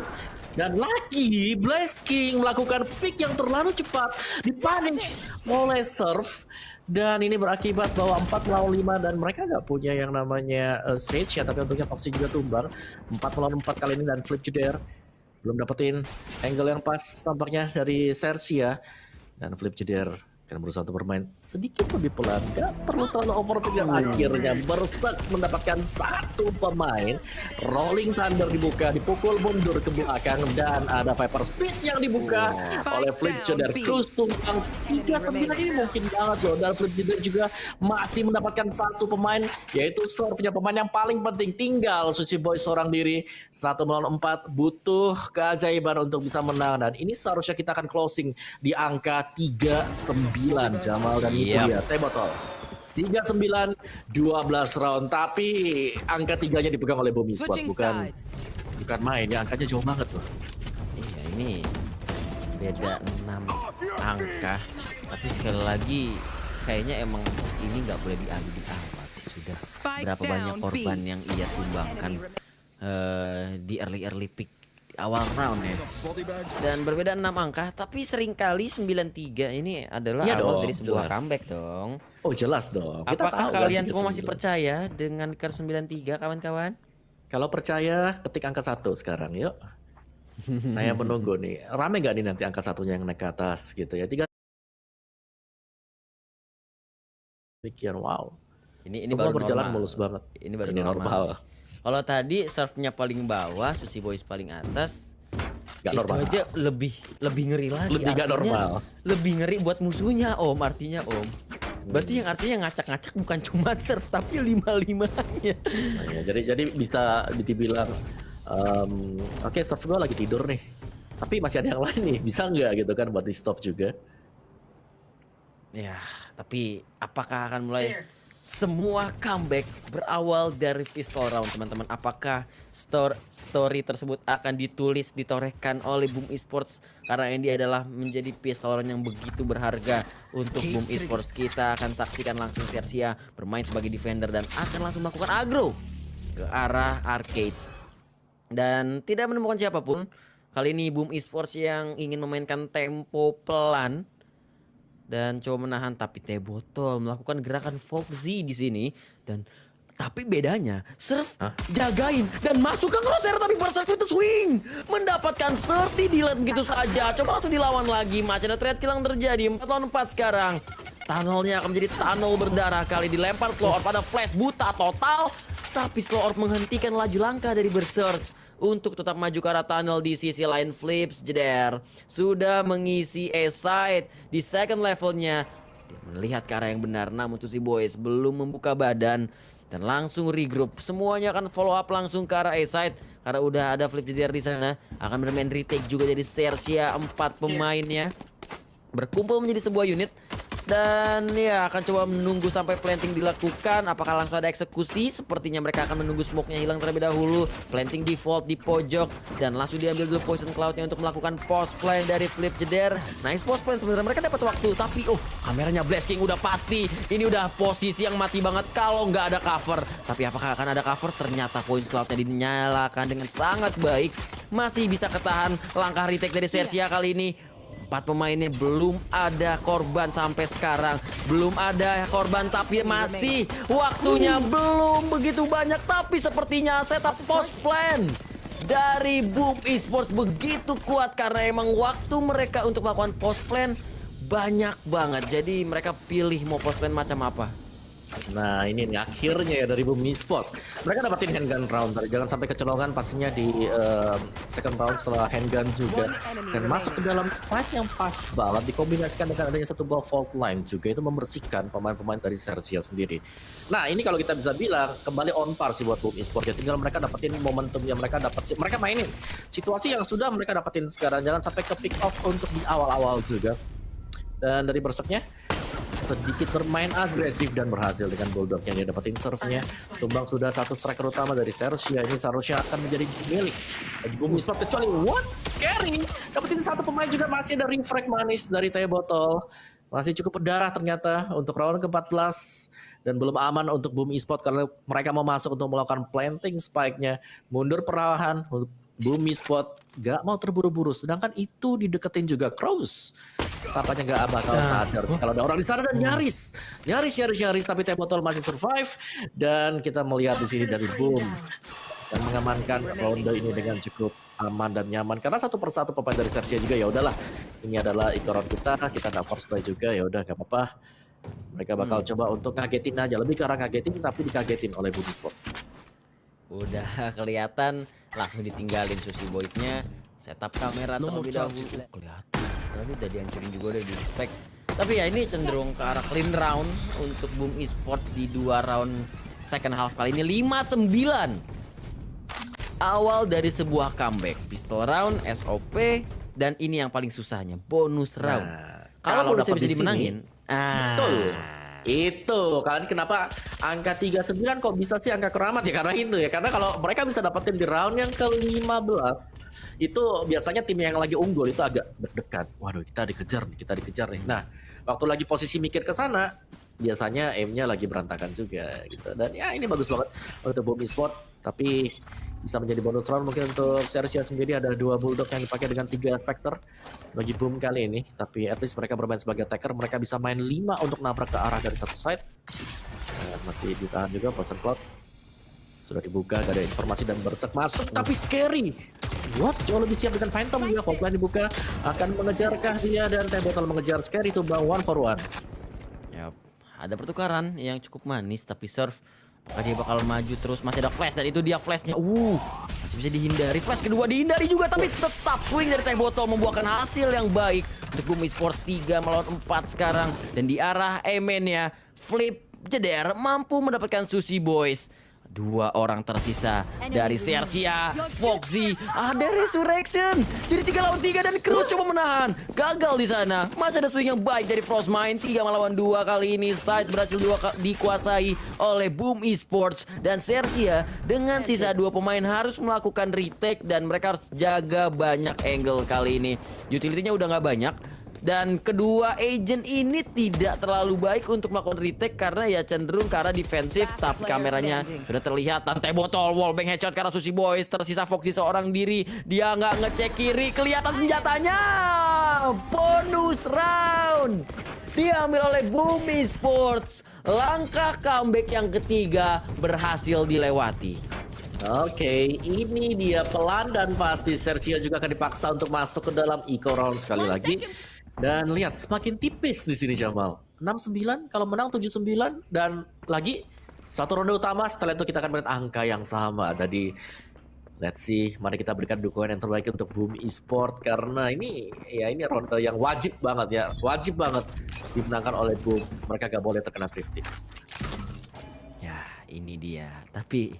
Dan lagi Blaze King melakukan pick yang terlalu cepat, dipunish oleh Surf. Dan ini berakibat bahwa 4 lawan 5 dan mereka nggak punya yang namanya Sage ya, tapi untungnya Foxy juga tumbang. 4 lawan 4 kali ini dan Flip Ceder belum dapetin angle yang pas tampaknya dari Sersia. Dan Flip Ceder Karena berusaha untuk bermain sedikit lebih pelan, gak perlu terlalu overthinking. Akhirnya Berserk mendapatkan satu pemain. Rolling Thunder dibuka, dipukul mundur ke belakang, dan ada Viper Speed yang dibuka oleh Flip Jeder. Cruz tumbang 39 ini mungkin banget loh, dan Flip Jeder juga masih mendapatkan satu pemain, yaitu serve-nya pemain yang paling penting. Tinggal Sushi Boy seorang diri, 1 melawan 4, butuh keajaiban untuk bisa menang, dan ini seharusnya kita akan closing di angka 39 Jamal, dan itu dia T-Botol 39 12 round, tapi angka 3-nya dipegang oleh Bumi Squad, bukan main ya, angkanya jauh banget loh. Iya, ini beda 6 angka, tapi sekali lagi kayaknya emang set ini nggak boleh diambil di awal sih. Sudah berapa banyak korban yang ia tumbangkan di early pick di awal round ya. Dan berbeda 6 angka, tapi seringkali 93 ini adalah Iya awal dong, dari sebuah jelas. comeback dong. Oh jelas dong. Kita Apakah tahu kan kalian 39. semua masih percaya dengan Ker 93 kawan-kawan? Kalau percaya, ketik angka 1 sekarang, yuk. Saya menunggu nih. Rame gak nih nanti angka satunya yang naik ke atas gitu ya. 3 sekian, wow. Ini Semua baru berjalan normal. mulus banget. Ini baru Ini normal. Kalau tadi serve-nya paling bawah, Sushi Boys paling atas. Gak Itu normal. aja lebih ngeri lagi. Lebih gak Artinya normal. Lebih ngeri buat musuhnya, Om. Artinya, Om. Berarti yang artinya ngacak-ngacak bukan cuma serve tapi 5-5-nya. Nah, ya, jadi bisa dibilang oke, serve gue lagi tidur nih. Tapi masih ada yang lain nih, bisa nggak gitu kan buat di stop juga. Ya, tapi apakah akan mulai semua comeback berawal dari pistol round, teman-teman? Apakah story tersebut akan ditulis, ditorehkan oleh Boom Esports? Karena ini adalah menjadi pistol round yang begitu berharga untuk Boom Esports. Kita akan saksikan langsung Sersia bermain sebagai defender dan akan langsung melakukan aggro ke arah arcade. Dan tidak menemukan siapapun. Kali ini Boom Esports yang ingin memainkan tempo pelan dan coba menahan, tapi T-Botol melakukan gerakan Foxy di sini. Dan tapi bedanya Surf jagain dan masuk ke crosshair, tapi Berserk itu swing mendapatkan 30 delete begitu saja. Coba langsung dilawan lagi, masih ada trade kill yang terjadi. 4 lawan 4 sekarang. Tunnelnya akan menjadi tunnel berdarah, kali dilempar Slow Orb pada flash buta total, tapi Slow Orb menghentikan laju langkah dari Berserk untuk tetap maju ke arah tunnel. Di sisi lain Flips Jeder sudah mengisi A-side di second levelnya. Dia melihat ke arah yang benar, namun Sushi Boys belum membuka badan dan langsung regroup. Semuanya akan follow up langsung ke arah A-side karena udah ada Flips Jeder di sana. Akan bermain retake juga dari Sersia. 4 pemainnya berkumpul menjadi sebuah unit. Dan ya akan coba menunggu sampai planting dilakukan. Apakah langsung ada eksekusi? Sepertinya mereka akan menunggu smoke-nya hilang terlebih dahulu. Planting default di pojok dan langsung diambil dulu poison cloud-nya untuk melakukan post plan dari Flip Jeder. Nice post plan sebenarnya, mereka dapat waktu, tapi kameranya blasting udah pasti. Ini udah posisi yang mati banget kalau nggak ada cover. Tapi apakah akan ada cover? Ternyata poison cloud-nya dinyalakan dengan sangat baik. Masih bisa ketahan langkah retake dari Sersia kali ini. 4 pemainnya belum ada korban sampai sekarang. Belum ada korban, tapi masih waktunya belum begitu banyak. Tapi sepertinya setup post plan dari Boom Esports begitu kuat karena emang waktu mereka untuk melakukan post plan banyak banget. Jadi mereka pilih mau post plan macam apa. Nah ini nih akhirnya ya dari Boom Esports. Mereka dapetin handgun round tadi. Jangan sampai kecolongan pastinya di second round setelah handgun juga. Dan masuk ke dalam site yang pas banget. Dikombinasikan dengan adanya satu buah fault line juga. Itu membersihkan pemain-pemain dari Sersia sendiri. Nah ini kalau kita bisa bilang kembali on par sih buat Boom Esports. Ya tinggal mereka dapetin momentum yang mereka dapetin. Mereka mainin situasi yang sudah mereka dapetin sekarang. Jangan sampai ke pick off untuk di awal-awal juga. Dan dari Berserknya sedikit bermain agresif dan berhasil dengan bulldog yang dia dapetin serve-nya. Tumbang sudah satu striker utama dari Sersia. Ini seharusnya akan menjadi milik Boom Esports, kecuali what? Scary! Dapetin satu pemain juga, masih ada refrag manis dari T-Botol. Masih cukup berdarah ternyata untuk round ke-14. Dan belum aman untuk Boom Esports karena mereka mau masuk untuk melakukan planting spike-nya. Mundur perlahan. Boom Esports gak mau terburu-buru, sedangkan itu dideketin juga Crows. Tampaknya gak bakal sadar kalau ada orang di sana, dan nyaris, tapi T-Botol masih survive. Dan kita melihat di sini dari Boom dan mengamankan ronde ini dengan cukup aman dan nyaman karena satu persatu pemain dari Sersia juga ya udahlah ini adalah ikoron kita nggak force play juga, ya udah nggak apa-apa. Mereka bakal coba untuk ngagetin aja, lebih ke arah ngagetin tapi dikagetin oleh Boom Esports. Udah kelihatan langsung ditinggalin Sushi Boys-nya. Setup kamera terlebih dahulu. Kelihatan. Tapi udah dihancurin juga, udah di-respect. Tapi ya ini cenderung ke arah clean round untuk Boom Esports di 2 round second half kali ini 5-9. Awal dari sebuah comeback, pistol round, SOP, dan ini yang paling susahnya, bonus round. Kalau bonusnya dapet bisa di sini, dimenangin, betul. Itu kalian kenapa angka 39 kok bisa sih angka keramat ya, karena itu ya, karena kalau mereka bisa dapetin di round yang ke-15 itu biasanya tim yang lagi unggul itu agak deg-degan. Waduh, kita dikejar nih. Nah, waktu lagi posisi mikir ke sana biasanya aimnya lagi berantakan juga gitu. Dan ya ini bagus banget untuk Boom Esports, tapi bisa menjadi bonus round mungkin untuk Sersia sendiri. Ada 2 bulldog yang dipakai dengan 3 Spectre bagi Boom kali ini, tapi at least mereka bermain sebagai attacker, mereka bisa main 5 untuk nabrak ke arah dari satu side. Masih ditahan juga Poison Cloud, sudah dibuka, gak ada informasi dan bertek masuk, tapi scary. What? Jauh lebih siap dengan Phantom juga. Hotline dibuka, akan mengejarkah dia, dan T-Bottle mengejar scary tumbang 1-for-1. Yap, ada pertukaran yang cukup manis, tapi Surf apakah dia bakal maju terus? Masih ada flash dan itu dia flashnya. Masih bisa dihindari. Flash kedua dihindari juga, tapi tetap swing dari T-Bottle membuahkan hasil yang baik untuk Boom Esports 3 melawan 4 sekarang. Dan di arah Amen-nya, Flip Jeder mampu mendapatkan Sushi Boys. 2 orang tersisa dari Sersia, Foxy, ada Resurrection. Jadi 3 lawan 3 dan Cruz coba menahan. Gagal di sana. Masih ada swing yang baik dari Frostmind. 3 melawan 2 kali ini. Side berhasil dikuasai oleh Boom Esports. Dan Sersia dengan sisa 2 pemain harus melakukan retake. Dan mereka harus jaga banyak angle kali ini. Utility-nya udah nggak banyak. Dan kedua agent ini tidak terlalu baik untuk melakukan retake karena ya cenderung ke arah defensif. Tapi kameranya sudah terlihat Tante Botol wallbang headshot karena Sushi Boys. Tersisa Foxy seorang diri. Dia nggak ngecek kiri. Kelihatan senjatanya. Bonus round diambil oleh Boom Esports. Langkah comeback yang ketiga berhasil dilewati. Oke, ini dia pelan dan pasti Sergio juga akan dipaksa untuk masuk ke dalam eco round sekali lagi. Dan lihat semakin tipis di sini Jamal. 6-9 kalau menang 7-9 dan lagi satu ronde utama, setelah itu kita akan melihat angka yang sama. Tadi let's see, mari kita berikan dukungan yang terbaik untuk Boom Esports karena ini ronde yang wajib banget dimenangkan oleh Boom. Mereka gak boleh terkena thrifty. Ya, ini dia. Tapi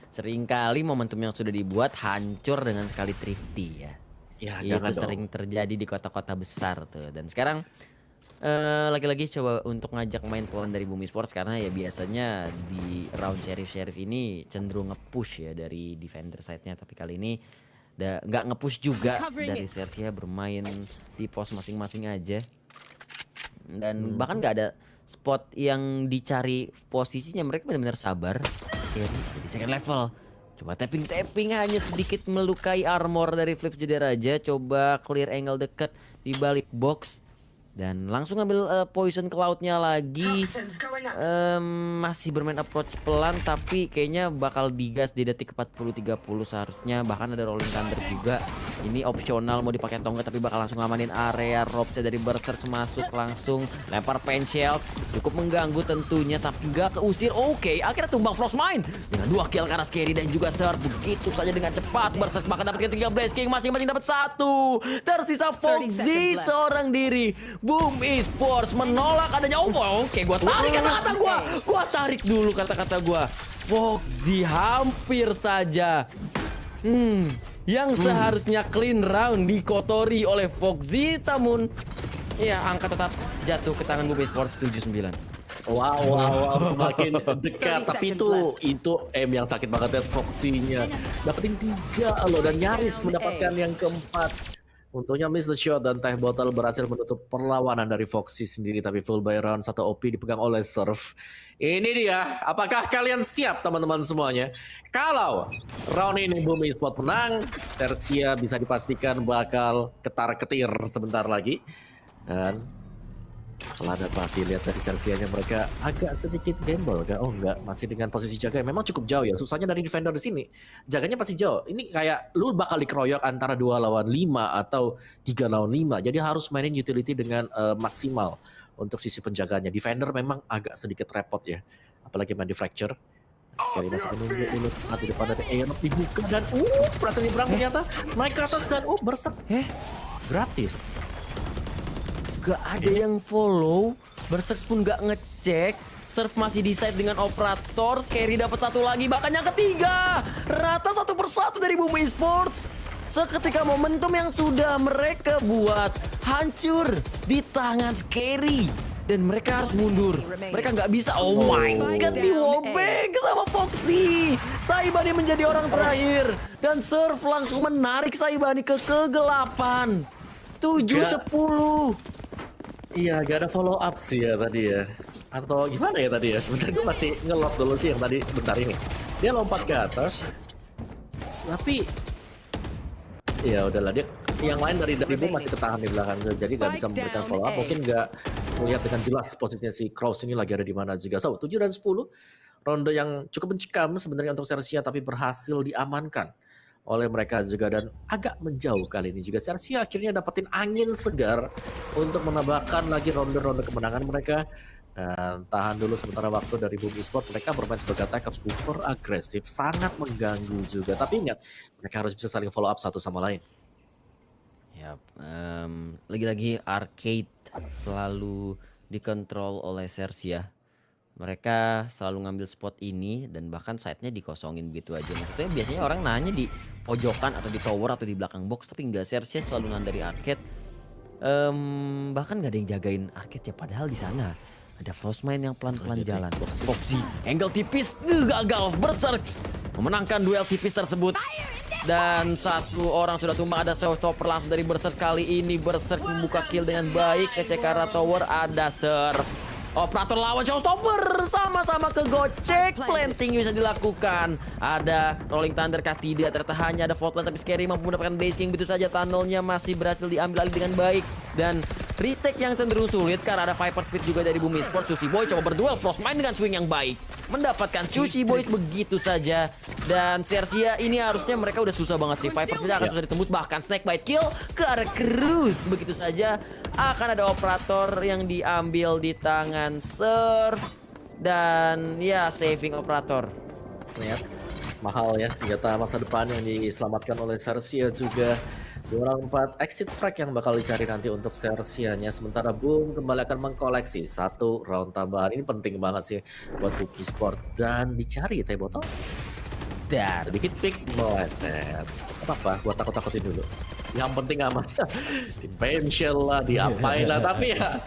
seringkali momentum yang sudah dibuat hancur dengan sekali thrifty ya. Ya, itu jangan sering dong. terjadi di kota-kota besar tuh. Dan sekarang lagi-lagi coba untuk ngajak main pelan dari Boom Esports karena ya biasanya di round Sheriff ini cenderung nge-push ya dari defender side-nya. Tapi kali ini nggak nge-push juga dari Sersia, bermain di pos masing-masing aja. Dan bahkan nggak ada spot yang dicari posisinya, mereka benar-benar sabar. Oke, di second level. Coba tapping hanya sedikit melukai armor dari Flip Jeder aja. Coba clear angle dekat di balik box. Dan langsung ambil Poison Cloud-nya lagi. Masih bermain approach pelan tapi kayaknya bakal digas di detik 40-30 seharusnya. Bahkan ada Rolling Thunder juga. Ini opsional mau dipakai atau enggak, tapi bakal langsung ngamanin area. Robsnya dari Berserk masuk langsung lempar Pain Shells. Cukup mengganggu tentunya tapi gak keusir. Oke, akhirnya tumbang Frostmind dengan 2 kill karena Scary dan juga Surf. Begitu saja dengan cepat. Berserk bahkan dapat ketiga Blaze King, masing-masing dapat 1. Tersisa Foxy seorang diri. Boom Esports menolak adanya oke, gua tarik kata-kata gua tarik dulu kata-kata gua. Foxy hampir saja yang seharusnya clean round dikotori oleh Foxy, namun ya angka tetap jatuh ke tangan Boom Esports 7-9. Wow, semakin dekat. Tapi itu aim yang sakit banget ya Foxy-nya. Dapetin 3 loh dan nyaris mendapatkan yang keempat. Untungnya miss the shot dan Teh Botol berhasil menutup perlawanan dari Foxy sendiri. Tapi full by round 1 OP dipegang oleh Surf. Ini dia, apakah kalian siap teman-teman semuanya? Kalau round ini Boom Esports menang, Sersia bisa dipastikan bakal ketar-ketir sebentar lagi. Dan Setelah adaptasi lihat dari Celsianya mereka agak sedikit gamble kah? Oh enggak, masih dengan posisi jaga yang memang cukup jauh ya. Susahnya dari defender di sini. Jaganya pasti jauh. Ini kayak lu bakal dikeroyok antara 2 lawan 5 atau 3 lawan 5. Jadi harus mainin utility dengan maksimal untuk sisi penjaganya. Defender memang agak sedikit repot ya. Apalagi main di fracture. Sekali masih menunggu dulu di depan dari Aerob dibuka dan berhasil nyebrang ternyata naik ke atas dan bersek gratis. Gak ada yang follow, Berserk pun gak ngecek. Surf masih decide dengan operator, Scary dapat satu lagi, bahkan yang ketiga. Rata satu persatu dari Boom Esports. Seketika momentum yang sudah mereka buat hancur di tangan Scary. Dan mereka harus mundur. Mereka nggak bisa. Oh my god, di wallbang sama Foxy. Saibani menjadi orang terakhir. Dan Surf langsung menarik Saibani ke kegelapan. 7-10. Iya, gak ada follow up sih ya tadi ya. Atau gimana ya tadi ya? Sebentar gue masih ngelot dulu sih yang tadi bentar ini. Dia lompat ke atas. Tapi ya udahlah, dia yang lain dari Boom masih ketahan di belakang, jadi gak bisa memberikan follow up. Mungkin gak melihat dengan jelas posisinya si Kraus ini lagi ada di mana juga. So 7 dan 10 ronde yang cukup mencekam sebenarnya untuk Sersia, tapi berhasil diamankan oleh mereka juga dan agak menjauh kali ini juga. Sersia akhirnya dapetin angin segar untuk menambahkan lagi ronde-ronde kemenangan mereka. Dan tahan dulu sementara waktu dari Boom Esports. Mereka bermain sebagai attacker super agresif, sangat mengganggu juga. Tapi ingat, mereka harus bisa saling follow up satu sama lain. Yap, lagi-lagi arcade selalu dikontrol oleh Sersia. Mereka selalu ngambil spot ini dan bahkan side-nya dikosongin begitu aja. Maksudnya biasanya orang nanya di pojokan atau di tower atau di belakang box, tapi enggak, Sersia selalu ngandari arcade. Bahkan gak ada yang jagain arcade ya, padahal di sana ada Frostmine yang pelan-pelan jalan. Foxy, angle tipis, gagal. Berserk memenangkan duel tipis tersebut. Dan satu orang sudah tumbang, ada Showstopper langsung dari Berserk kali ini. Berserk membuka kill dengan baik. Ngecek ke arah tower, ada Surf. Operator lawan Showstopper sama-sama kegocek. Planting bisa dilakukan. Ada Rolling Thunder kah? Tidak. Ternyata hanya ada Faultline, tapi Scary mampu mendapatkan base king. Begitu saja tunnelnya masih berhasil diambil alih dengan baik. Dan retake yang cenderung sulit karena ada Viper Speed juga dari Boom Esports. Sushi Boy coba berduel Frostmine dengan swing yang baik. Mendapatkan Sushi Boy begitu saja. Dan Sersia ini harusnya mereka udah susah banget sih. Viper Speed akan susah ditembus. Bahkan Snakebite kill ke arah Cruz. Begitu saja. Akan ada operator yang diambil di tangan Surf. Dan ya, saving operator. Lihat, mahal ya senjata masa depan yang diselamatkan oleh Sersia juga. 2/4 exit frag yang bakal dicari nanti untuk Sersianya. Sementara Boom kembali akan mengkoleksi satu round tambahan. Ini penting banget sih buat Boom Esports. Dan dicari teh botol. Dan sedikit pick meleset. Apa-apa, buat takut-takutin dulu. Yang penting aman. Tim pension lah, diapain lah. Tapi ya,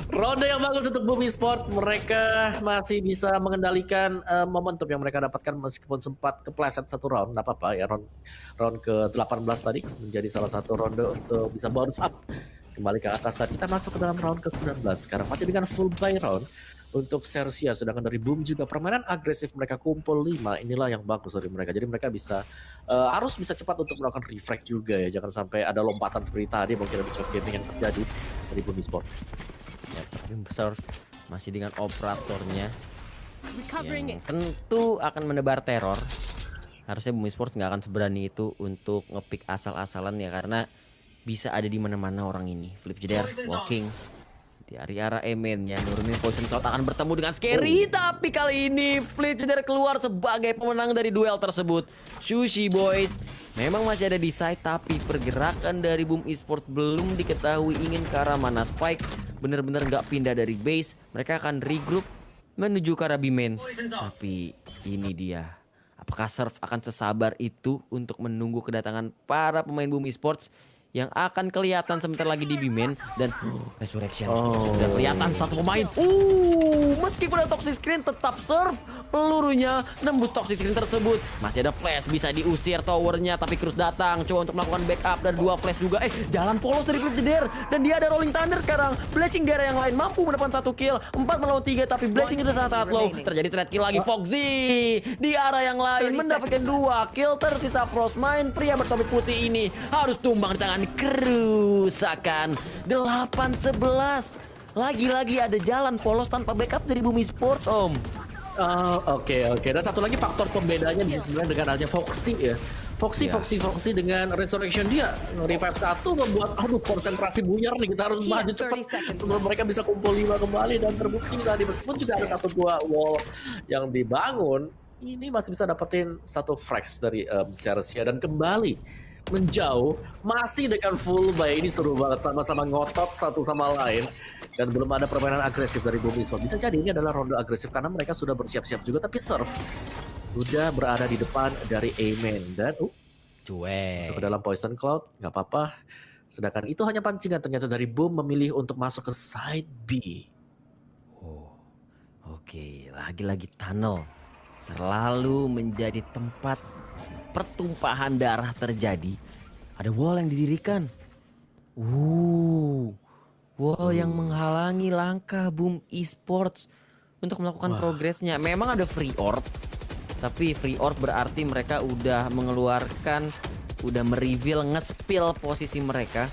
ronde yang bagus untuk Boom Esports. Mereka masih bisa mengendalikan momentum yang mereka dapatkan meskipun sempat kepleset satu round. Nggak apa-apa ya, round ke-18 tadi menjadi salah satu ronde untuk bisa bounce up. Kembali ke atas tadi, kita masuk ke dalam round ke-19. Sekarang masih dengan full buy round untuk Sersia, sedangkan dari Boom juga permainan agresif mereka kumpul 5. Inilah yang bagus dari mereka. Jadi mereka bisa harus bisa cepat untuk melakukan refrag juga ya. Jangan sampai ada lompatan seperti tadi mungkin ada short gaming yang terjadi dari Boom Esports. Ya, tapi Surf masih dengan operatornya yang tentu akan menebar teror. Harusnya Boom Esports nggak akan seberani itu untuk ngepick asal-asalan ya, karena bisa ada di mana-mana orang ini. Flip Jeder, walking di area Emen-nya, nurunin Poison Cloud akan bertemu dengan Scary. Tapi kali ini Flip Jeder keluar sebagai pemenang dari duel tersebut. Sushi Boys memang masih ada di side, tapi pergerakan dari Boom Esports belum diketahui ingin ke arah mana. Spike bener-bener nggak pindah dari base. Mereka akan regroup menuju ke arah B-main. Tapi ini dia, apakah Surf akan sesabar itu untuk menunggu kedatangan para pemain Boom Esports yang akan kelihatan sebentar lagi di B-main. Dan Resurrection sudah kelihatan satu pemain. Meskipun ada toxic screen, tetap Surf pelurunya nembus toxic screen tersebut. Masih ada flash, bisa diusir towernya, tapi Cruz datang coba untuk melakukan backup. Dan 2 flash juga. Jalan polos dari Flip Jeder. Dan dia ada Rolling Thunder sekarang. Blessing di area yang lain mampu mendapatkan 1 kill. 4 melawan 3, tapi Blessing itu sangat-sangat low. Terjadi trade kill lagi. Foxy di area yang lain mendapatkan 2 kill. Tersisa Frostmine. Pria bertopik putih ini harus tumbang di tangan Cruz. Akan 8-11. Lagi-lagi ada jalan polos tanpa backup dari Boom Esports, Om. Oke. Dan satu lagi faktor pembedanya bisa sebenarnya dengan adanya Foxy ya. Iya. Foxy dengan Resurrection dia revive satu membuat konsentrasi buyar nih, kita harus maju cepat sebelum mereka bisa kumpul 5 kembali, dan terbukti tadi meskipun juga ada 1-2 wall yang dibangun, ini masih bisa dapetin satu frags dari Sersia dan kembali menjauh masih dengan full buy. Ini seru banget, sama-sama ngotot satu sama lain dan belum ada permainan agresif dari Boom Esports. Bisa jadi ini adalah ronde agresif karena mereka sudah bersiap-siap juga, tapi Surf sudah berada di depan dari Amen dan Cuek. masuk ke dalam Poison Cloud, nggak apa-apa. Sedangkan itu hanya pancingan, ternyata dari Boom memilih untuk masuk ke side B. Oh, oke. Lagi-lagi tunnel selalu menjadi tempat pertumpahan darah terjadi. Ada wall yang didirikan. Wall yang menghalangi langkah Boom Esports untuk melakukan progresnya. Memang ada free orb, tapi free orb berarti mereka udah mengeluarkan, udah mereveal, nge-spill posisi mereka.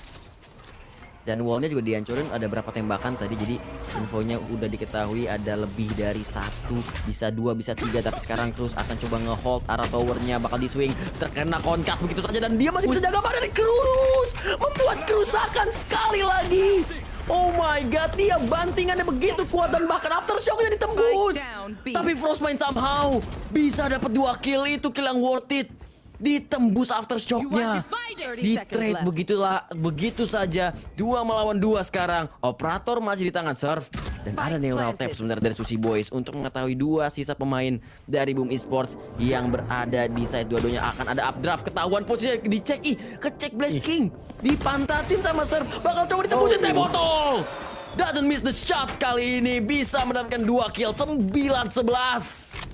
Dan wallnya juga dihancurin, ada berapa tembakan tadi, jadi infonya udah diketahui ada lebih dari 1, bisa 2, bisa 3. Tapi sekarang Cruz akan coba nge-hold arah towernya, bakal di-swing, terkena konkas begitu saja, dan dia masih bisa jaga badan dari Cruz, membuat kerusakan sekali lagi. Oh my god, dia bantingannya begitu kuat dan bahkan aftershocknya ditembus. Tapi Frostmine somehow bisa dapat 2 kill, itu kill yang worth it. Ditembus aftershocknya, di trade begitu saja, 2 melawan 2 sekarang. Operator masih di tangan Surf dan ada Neural Tap sebenarnya dari Sushi Boys untuk mengetahui 2 sisa pemain dari Boom Esports yang berada di side. Dua-duanya akan ada updraft, ketahuan posisinya dicek, kecek Blaze King, dipantatin sama Surf, bakal coba ditembusin teh botol. Doesn't miss the shot kali ini, bisa mendapatkan 2 kill, 9-11.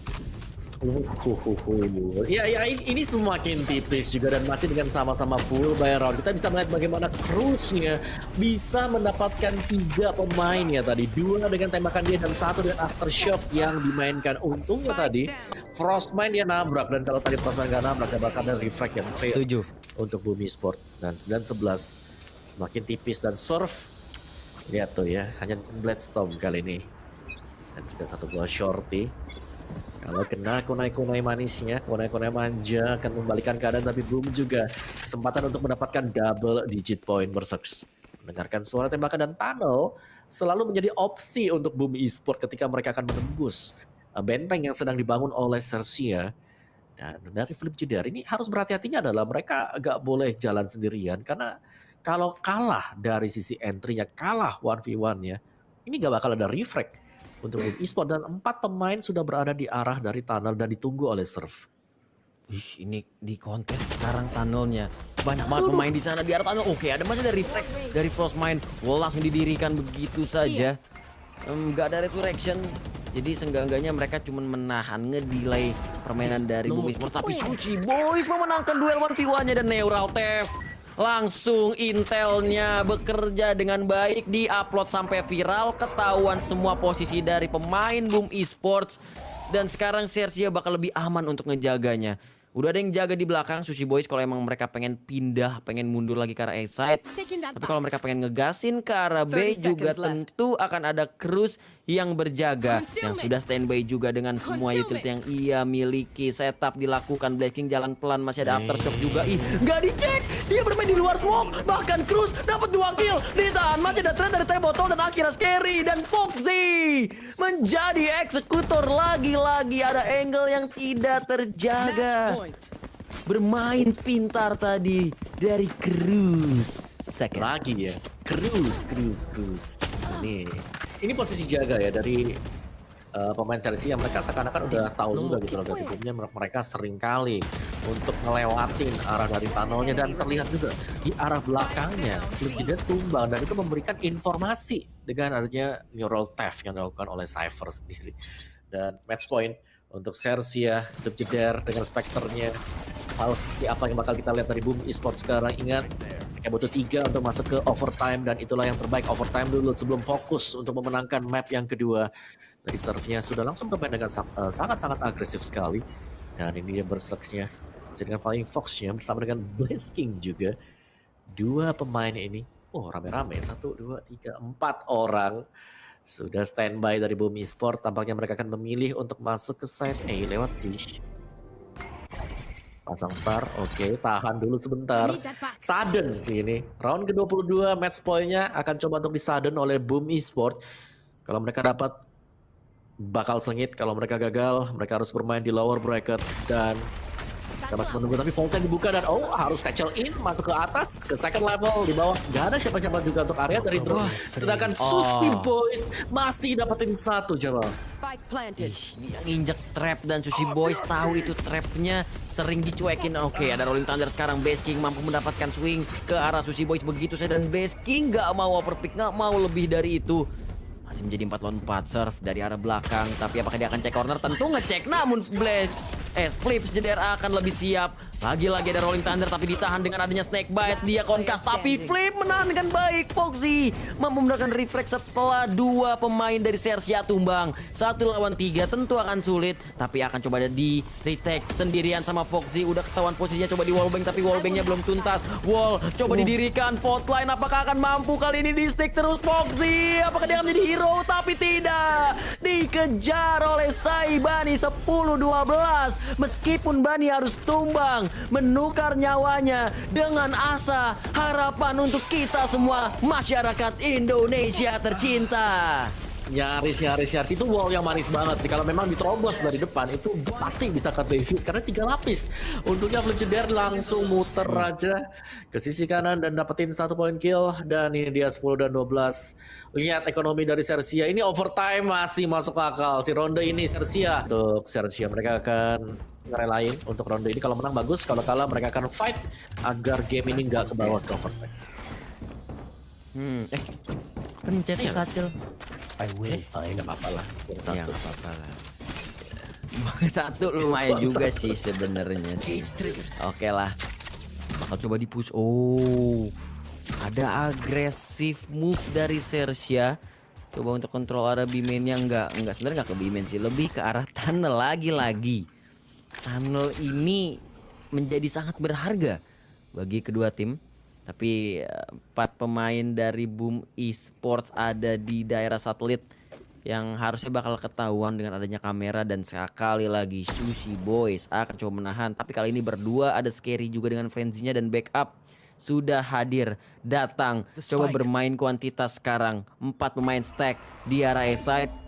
Ya, ini semakin tipis juga dan masih dengan sama-sama full by round. Kita bisa melihat bagaimana Cruz-nya bisa mendapatkan 3 pemain ya tadi. 2 dengan tembakan dia dan 1 dengan aftershock yang dimainkan. Untungnya tadi Frostmine dia nabrak, dan kalau tadi Frostmine gak nabrak, dia bakal ada refract yang fail 7 untuk Boom Esports. Dan 9-11 semakin tipis, dan Surf lihat tuh ya, hanya Bloodstorm kali ini. Dan juga 1 buah shorty. Kalau kena kunai-kunai manisnya, kunai-kunai manja akan membalikan keadaan, tapi belum juga kesempatan untuk mendapatkan double digit point. Bersuks mendengarkan suara tembakan, dan tunnel selalu menjadi opsi untuk Boom Esports ketika mereka akan menembus benteng yang sedang dibangun oleh Sersia. Dan dari Philip Jeder ini harus berhati-hatinya adalah mereka agak boleh jalan sendirian, karena kalau kalah dari sisi entry-nya, kalah 1v1-nya, ini gak bakal ada refract untuk Boom Esports, dan 4 pemain sudah berada di arah dari tunnel dan ditunggu oleh Surf. Ini di kontes sekarang tunnelnya banyak banget pemain di sana di arah tunnel. Oke, ada masih dari reflect dari Frostmine, wall langsung didirikan begitu saja. Nggak ada resurrection, jadi seenggak-enggaknya mereka cuma menahan, ngedelay permainan dari Boom Esports. Tapi Sushi Boys memenangkan duel 1v1-nya, dan Neural Theft langsung intelnya bekerja dengan baik, di-upload sampai viral, ketahuan semua posisi dari pemain Boom Esports. Dan sekarang Sersia bakal lebih aman untuk ngejaganya. Udah ada yang jaga di belakang Sushi Boys kalau emang mereka pengen pindah, pengen mundur lagi ke arah A side. Tapi kalau mereka pengen ngegasin ke arah B juga tentu akan ada Cruz yang berjaga, yang sudah standby juga dengan semua utility yang ia miliki. Setup dilakukan, Blacking jalan pelan, masih ada aftershock juga. Nggak dicek, dia bermain di luar smoke. Bahkan Cruz dapat 2 kill, ditahan. Masih ada trade dari T-Botol dan akhirnya Scary, dan Foxy menjadi eksekutor. Lagi-lagi ada angle yang tidak terjaga. Bermain pintar tadi dari Cruz. Lagi ya, Cruz. Ini posisi jaga ya dari pemain Chelsea yang mereka seakan-akan udah tahu juga gitu loh, gatifnya mereka sering kali untuk ngelewatin arah dari tunnelnya, dan terlihat juga di arah belakangnya Flip Jeder tumbang, dan itu memberikan informasi dengan adanya Neural Theft yang dilakukan oleh Cypher sendiri. Dan match point untuk Sersia, Flip Jeder dengan Spectre-nya. Hal seperti apa yang bakal kita lihat dari Boom Esports sekarang? Ingat, mereka butuh 3 untuk masuk ke overtime, dan itulah yang terbaik, overtime dulu sebelum fokus untuk memenangkan map yang kedua. Dari serve-nya sudah langsung bermain dengan sangat-sangat agresif sekali. Dan ini dia bersuksnya dengan Flying Fox-nya bersama dengan Blaze King juga. 2 pemain ini Oh, rame-rame, 1, 2, 3, 4 orang sudah standby dari Boom Esports. Tampaknya mereka akan memilih untuk masuk ke side A lewat Tish. Pasang star, oke, tahan dulu sebentar. Sudden sih ini. Round ke-22 match point-nya akan coba untuk disudden oleh Boom Esports. Kalau mereka dapat bakal sengit, kalau mereka gagal mereka harus bermain di lower bracket dan kita masih menunggu, tapi Volta dibuka dan harus catch in masuk ke atas ke second level. Di bawah nggak ada siapa-siapa juga untuk area dari drone. Sedangkan Sushi Boys masih dapetin satu, Jamal. Spike planted. Dia nginjek trap dan Sushi Boys tahu itu trapnya sering dicuekin. Oke, ada Rolling Thunder sekarang. Base King mampu mendapatkan swing ke arah Sushi Boys begitu saja dan Base King nggak mau overpick, nggak mau lebih dari itu. Masih menjadi 4 lawan 4 serve dari arah belakang. Tapi apakah dia akan cek corner? Tentu ngecek. Namun Flips JDRA akan lebih siap. Lagi-lagi ada Rolling Thunder tapi ditahan dengan adanya Snake Bite. Dia konkas tapi Flip menahan dengan baik. Foxy mampu mendapatkan refleks setelah 2 pemain dari Sersia tumbang. 1 lawan 3 tentu akan sulit. Tapi akan coba di retake sendirian sama Foxy. Udah ketahuan posisinya, coba di wallbang tapi wallbangnya belum tuntas. Wall coba didirikan. Faultline apakah akan mampu kali ini di stick terus Foxy? Apakah dia akan menjadi hero? Tapi tidak. Dikejar oleh Saibani 10-12. Meskipun Bani harus tumbang, menukar nyawanya dengan asa harapan untuk kita semua masyarakat Indonesia tercinta. Nyaris itu wall yang manis banget sih. Kalau memang diterobos dari depan itu pasti bisa ke defuse karena 3 lapis. Untungnya Flip Jeder langsung muter aja ke sisi kanan dan dapetin 1 point kill. Dan ini dia 10 dan 12. Lihat ekonomi dari Sersia. Ini overtime masih masuk akal. Si ronde ini Sersia. Untuk Sersia mereka akan ngerelain untuk ronde ini. Kalau menang bagus, kalau kalah mereka akan fight agar game ini nggak ke bawah ke overtime. Pencet Satchel. I will. Nggak apa-apa lah. Ya nggak apa-apa lah. Satu lumayan juga sih sebenarnya sih. Oke lah. Bakal coba di-push. Ada agresif move dari Sersia. Coba untuk kontrol arah B-main-nya enggak sebenarnya enggak ke B-main sih, lebih ke arah tunnel lagi-lagi. Tunnel ini menjadi sangat berharga bagi kedua tim. Tapi 4 pemain dari Boom Esports ada di daerah satelit yang harusnya bakal ketahuan dengan adanya kamera. Dan sekali lagi Sushi Boys akan coba menahan. Tapi kali ini berdua ada Scary juga dengan Frenzy-nya dan backup sudah hadir datang. Coba bermain kuantitas sekarang. 4 pemain stack di arah A-side.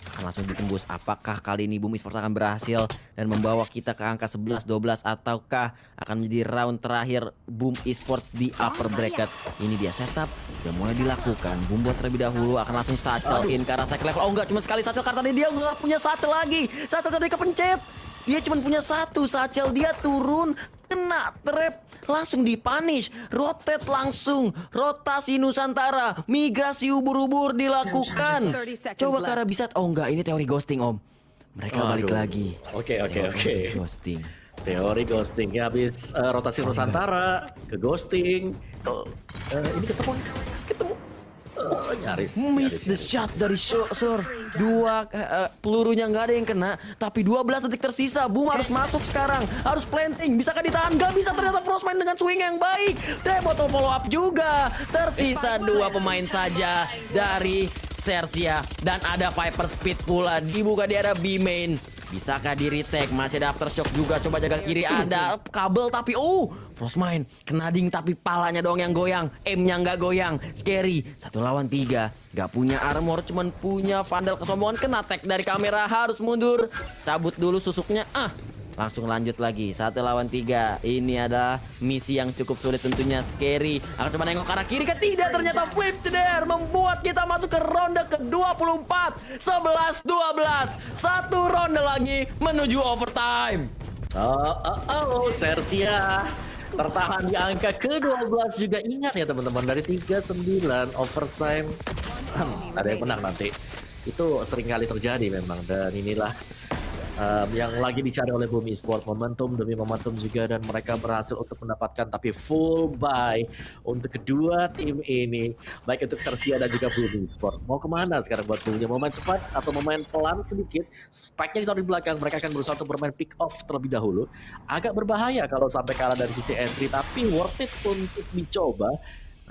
Akan langsung ditembus. Apakah kali ini Boom Esports akan berhasil dan membawa kita ke angka 11-12 ataukah akan menjadi round terakhir Boom Esports di upper bracket. Ini dia setup udah mulai dilakukan. Boom buat terlebih dahulu akan langsung satchel in ke arah second level. Enggak, cuma sekali satchel karena tadi dia nggak punya satchel lagi. Satchel tadi kepencet. Dia cuma punya 1 satchel, dia turun kena trap langsung dipunish, rotate langsung, rotasi Nusantara, migrasi ubur-ubur dilakukan. Coba karena bisa, enggak, ini teori ghosting Om. Mereka balik lagi. Oke. Ghosting. Teori ghosting ya, habis rotasi Nusantara ke ghosting. Ini ketemu. Nyaris. Miss the shot dari Sur. 2 pelurunya nggak ada yang kena, tapi 12 detik tersisa. Boom harus masuk sekarang, harus planting. Bisakah ditahan? Nggak bisa, ternyata Frostman dengan swing yang baik. Botol follow up juga. Tersisa 2 pemain saja dari Sersia dan ada Viper Speed pula dibuka di area B main. Bisakah di retake? Masih ada aftershock juga. Coba jaga kiri, ada kabel tapi Frostmine kena ding tapi palanya doang yang goyang. M-nya nggak goyang. Scary 1 lawan 3. Gak punya armor, cuman punya vandal kesombongan. Kena tag dari kamera, harus mundur. Cabut dulu susuknya. Langsung lanjut lagi 1 lawan 3. Ini adalah misi yang cukup sulit tentunya. Scary akan coba nengok ke arah kiri, tidak, ternyata Flip Jeder membuat kita masuk ke ronde ke-24. 11-12. 1 ronde lagi menuju overtime. Sersia tertahan di angka ke-12 juga. Ingat ya teman-teman, dari 39 overtime ada yang menang nanti. Itu sering kali terjadi memang, dan inilah yang lagi dicari oleh Boom Esports, momentum demi momentum juga, dan mereka berhasil untuk mendapatkan tapi full buy untuk kedua tim ini, baik untuk Sersia dan juga Boom Esports. Mau kemana sekarang buat Boomnya? Mau main cepat atau mau main pelan sedikit? Spike-nya ditaruh di belakang, mereka akan berusaha untuk bermain pick off terlebih dahulu. Agak berbahaya kalau sampai kalah dari sisi entry, tapi worth it untuk dicoba.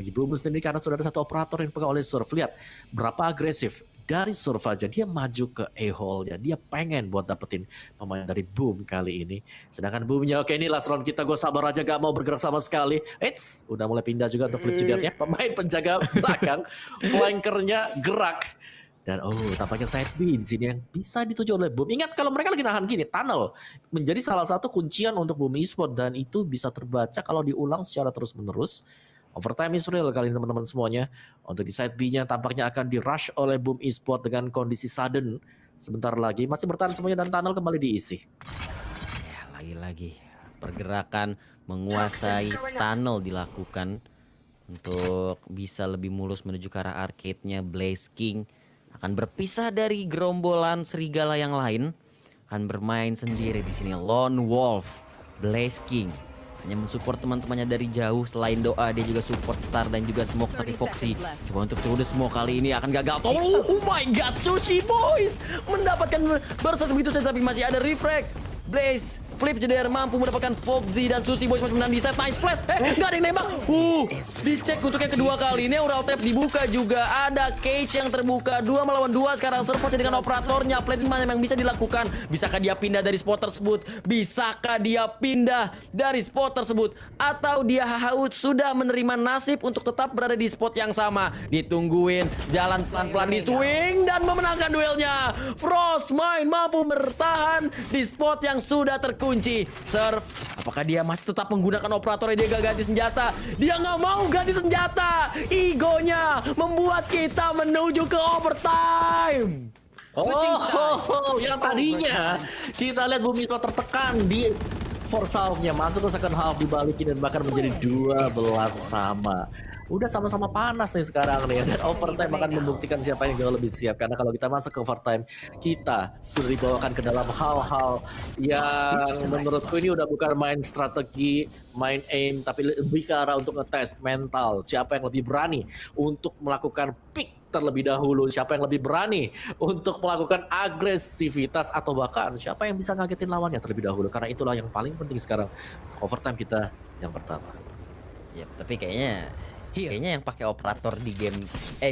bagi Boom sendiri karena sudah ada satu operator yang dipegang oleh Surf. Lihat berapa agresif dari Surf aja, dia maju ke A-hole-nya, dia pengen buat dapetin pemain dari Boom kali ini. Sedangkan Boomnya, oke ini last round kita, gue sabar aja gak mau bergerak sama sekali. Eits, udah mulai pindah juga untuk flip juniornya, pemain penjaga belakang, flankernya gerak. Dan tampaknya side B di sini yang bisa dituju oleh Boom. Ingat kalau mereka lagi nahan gini, tunnel menjadi salah satu kuncian untuk Boom Esports dan itu bisa terbaca kalau diulang secara terus-menerus. Overtime is real kali ini teman-teman semuanya. Untuk di side B-nya tampaknya akan di-rush oleh Boom Esports dengan kondisi sudden. Sebentar lagi masih bertahan semuanya dan tunnel kembali diisi. Ya, lagi-lagi pergerakan menguasai tunnel dilakukan untuk bisa lebih mulus menuju ke arah arcade-nya. Blaze King akan berpisah dari gerombolan serigala yang lain, akan bermain sendiri di sini. Lone Wolf, Blaze King hanya mensupport teman-temannya dari jauh. Selain doa, dia juga support Star dan juga Smoke. Tapi Foxy coba untuk the Smoke kali ini akan gagal. Oh my god, Sushi Boys mendapatkan burst begitu saja, tapi masih ada refrag. Blaze flip jeder mampu mendapatkan Foxy dan Sushi Boys masih menang di set. Nice flash. Nggak ada yang nembak. Dicek untuk yang kedua kali ini. Neural Tap dibuka juga. Ada cage yang terbuka. 2 melawan 2 sekarang. Surf dengan operatornya. Plating mana yang bisa dilakukan? Bisakah dia pindah dari spot tersebut? Bisakah dia pindah dari spot tersebut? Atau dia sudah menerima nasib untuk tetap berada di spot yang sama? Ditungguin. Jalan pelan-pelan di swing dan memenangkan duelnya. Frostmine mampu bertahan di spot yang sudah terkunci. Surf, apakah dia masih tetap menggunakan operator? Dia gak ganti senjata. Dia nggak mau ganti senjata. Egonya membuat kita menuju ke overtime. Yang tadinya kita lihat Boom Esports tertekan di first half-nya, masuk ke second half dibalikin dan bahkan menjadi 12 sama. Udah sama-sama panas nih sekarang nih, dan overtime akan membuktikan siapa yang jauh lebih siap. Karena kalau kita masuk ke overtime, kita sudah dibawakan ke dalam hal-hal yang menurutku ini udah bukan main strategi, main aim, tapi lebih ke arah untuk ngetes mental. Siapa yang lebih berani untuk melakukan pick terlebih dahulu, siapa yang lebih berani untuk melakukan agresivitas, atau bahkan siapa yang bisa ngagetin lawannya terlebih dahulu. Karena itulah yang paling penting sekarang, overtime kita yang pertama. Ya, tapi kayaknya yang pakai operator di game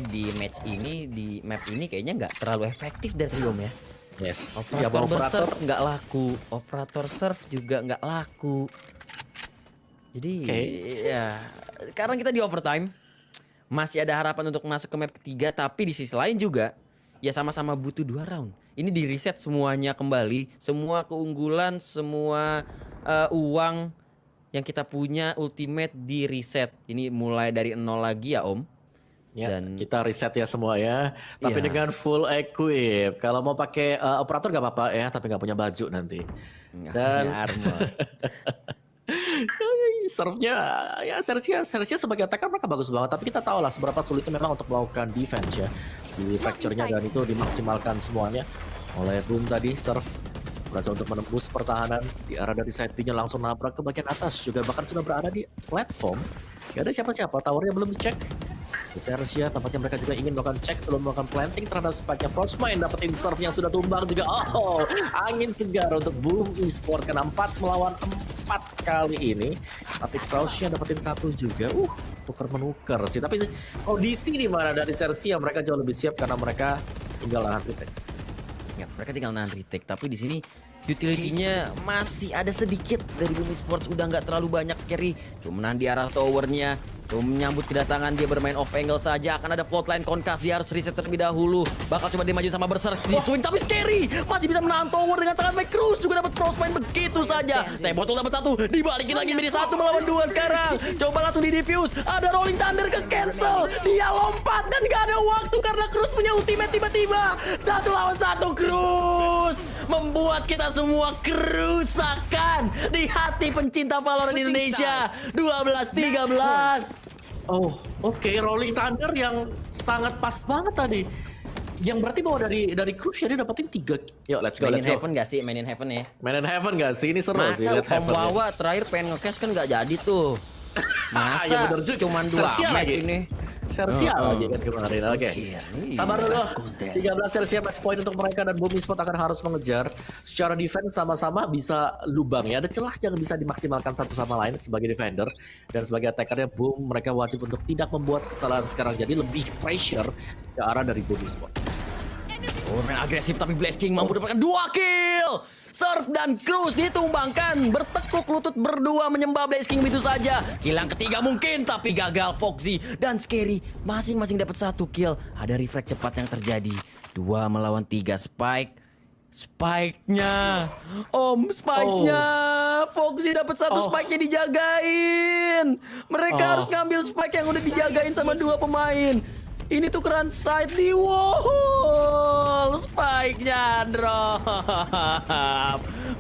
di match ini, di map ini kayaknya nggak terlalu efektif dari Riom ya. Yes. Operator bersurf nggak laku, operator surf juga nggak laku. Jadi ya sekarang kita di overtime, masih ada harapan untuk masuk ke map ketiga, tapi di sisi lain juga ya sama-sama butuh 2 round. Ini di reset semuanya kembali, semua keunggulan, semua uang yang kita punya ultimate di reset. Ini mulai dari 0 lagi ya Om. Ya, dan kita reset ya semua ya. Tapi dengan full equip. Kalau mau pakai operator gak apa-apa ya, tapi gak punya baju nanti. nggak Dan punya armor. serve-nya ya Sersia sebagai attacker mereka bagus banget, tapi kita tahu lah seberapa sulitnya memang untuk melakukan defense ya di fracture-nya, dan itu dimaksimalkan semuanya oleh Boom tadi. Serve berhasil untuk menembus pertahanan di arah dari side B-nya, langsung nabrak ke bagian atas, juga bahkan sudah berada di platform. Gak ada siapa-siapa, towernya belum dicek. Sersia tampaknya mereka juga ingin melakukan cek sebelum melakukan planting terhadap spike-nya. Frostmine dapetin serve yang sudah tumbang juga. Angin segar untuk Boom Esports karena 4 melawan 4 kali ini. Tapi Krausia dapetin 1 juga. Tuker-menukar sih. Tapi kondisi di mana dari Sersia mereka jauh lebih siap karena mereka tinggal nahan retake. Ya, mereka tinggal nahan retake, tapi di sini utility-nya masih ada sedikit dari Boom Esports, udah nggak terlalu banyak scary. Cuma menahan di arah towernya, cuma menyambut kedatangan, dia bermain off angle saja. Akan ada floatline Concast, dia harus reset terlebih dahulu. Bakal coba dia maju sama Berserk di swing, tapi scary masih bisa menahan tower dengan sangat baik. Cruz juga dapat Frostmine begitu saja. Botol dapat 1, dibalikin lagi menjadi 1 melawan 2 sekarang. Coba langsung di diffuse, ada Rolling Thunder ke cancel. Dia lompat dan gak ada waktu karena Cruz punya ultimate tiba-tiba. 1 lawan 1 Cruz membuat kita semua kerusakan di hati pencinta Valorant Indonesia. 12-13. Oke, Rolling Thunder yang sangat pas banget tadi. Yang berarti bahwa dari Crush ya dia dapetin 3. Yuk, let's go, Main let's in go. Heaven gak sih? Main in Heaven ya? Main in Heaven gak sih? Ini seru sih. Masa lihat Om Heaven ya. Wawa terakhir pengen nge-cash kan gak jadi tuh. Masa Ya bener juga. cuman 2 Sersia map lagi. ini. Sersia Heeh. lagi kan kemarin. Oke. Sabar dulu. 13 Sersia match point untuk mereka dan Boom Esports akan harus mengejar. Secara defense sama-sama bisa lubang ya. Ada celah yang bisa dimaksimalkan satu sama lain sebagai defender dan sebagai attackernya Boom mereka wajib untuk tidak membuat kesalahan sekarang. Jadi lebih pressure ke arah dari Boom Esports. Main agresif tapi Blaze King mampu dapatkan 2 kill. Surf dan Cruz ditumbangkan. Bertekuk lutut berdua menyembah Blaze King begitu saja. Kill yang ketiga mungkin tapi gagal. Foxy dan Scary masing-masing dapat 1 kill. Ada refleks cepat yang terjadi. 2 melawan 3 Spike. Spike-nya. Spike-nya. Foxy dapat 1 spike-nya dijagain. Mereka harus ngambil spike yang udah dijagain sama 2 pemain. Ini tukeran side di wall. Spike-nya drop.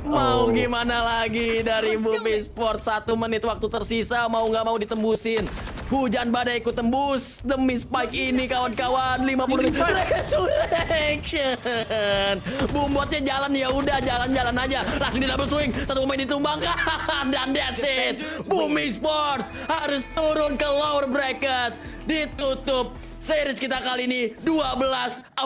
Mau gimana lagi dari Boom Esports? 1 menit waktu tersisa. Mau nggak mau ditembusin. Hujan badai ikut tembus demi spike ini kawan-kawan. 50 menit resurrection. Boom botnya jalan ya udah jalan-jalan aja. Langsung di double swing. 1 pemain ditumbangkan dan that's it. Boom Esports harus turun ke lower bracket. Ditutup series kita kali ini 12-14.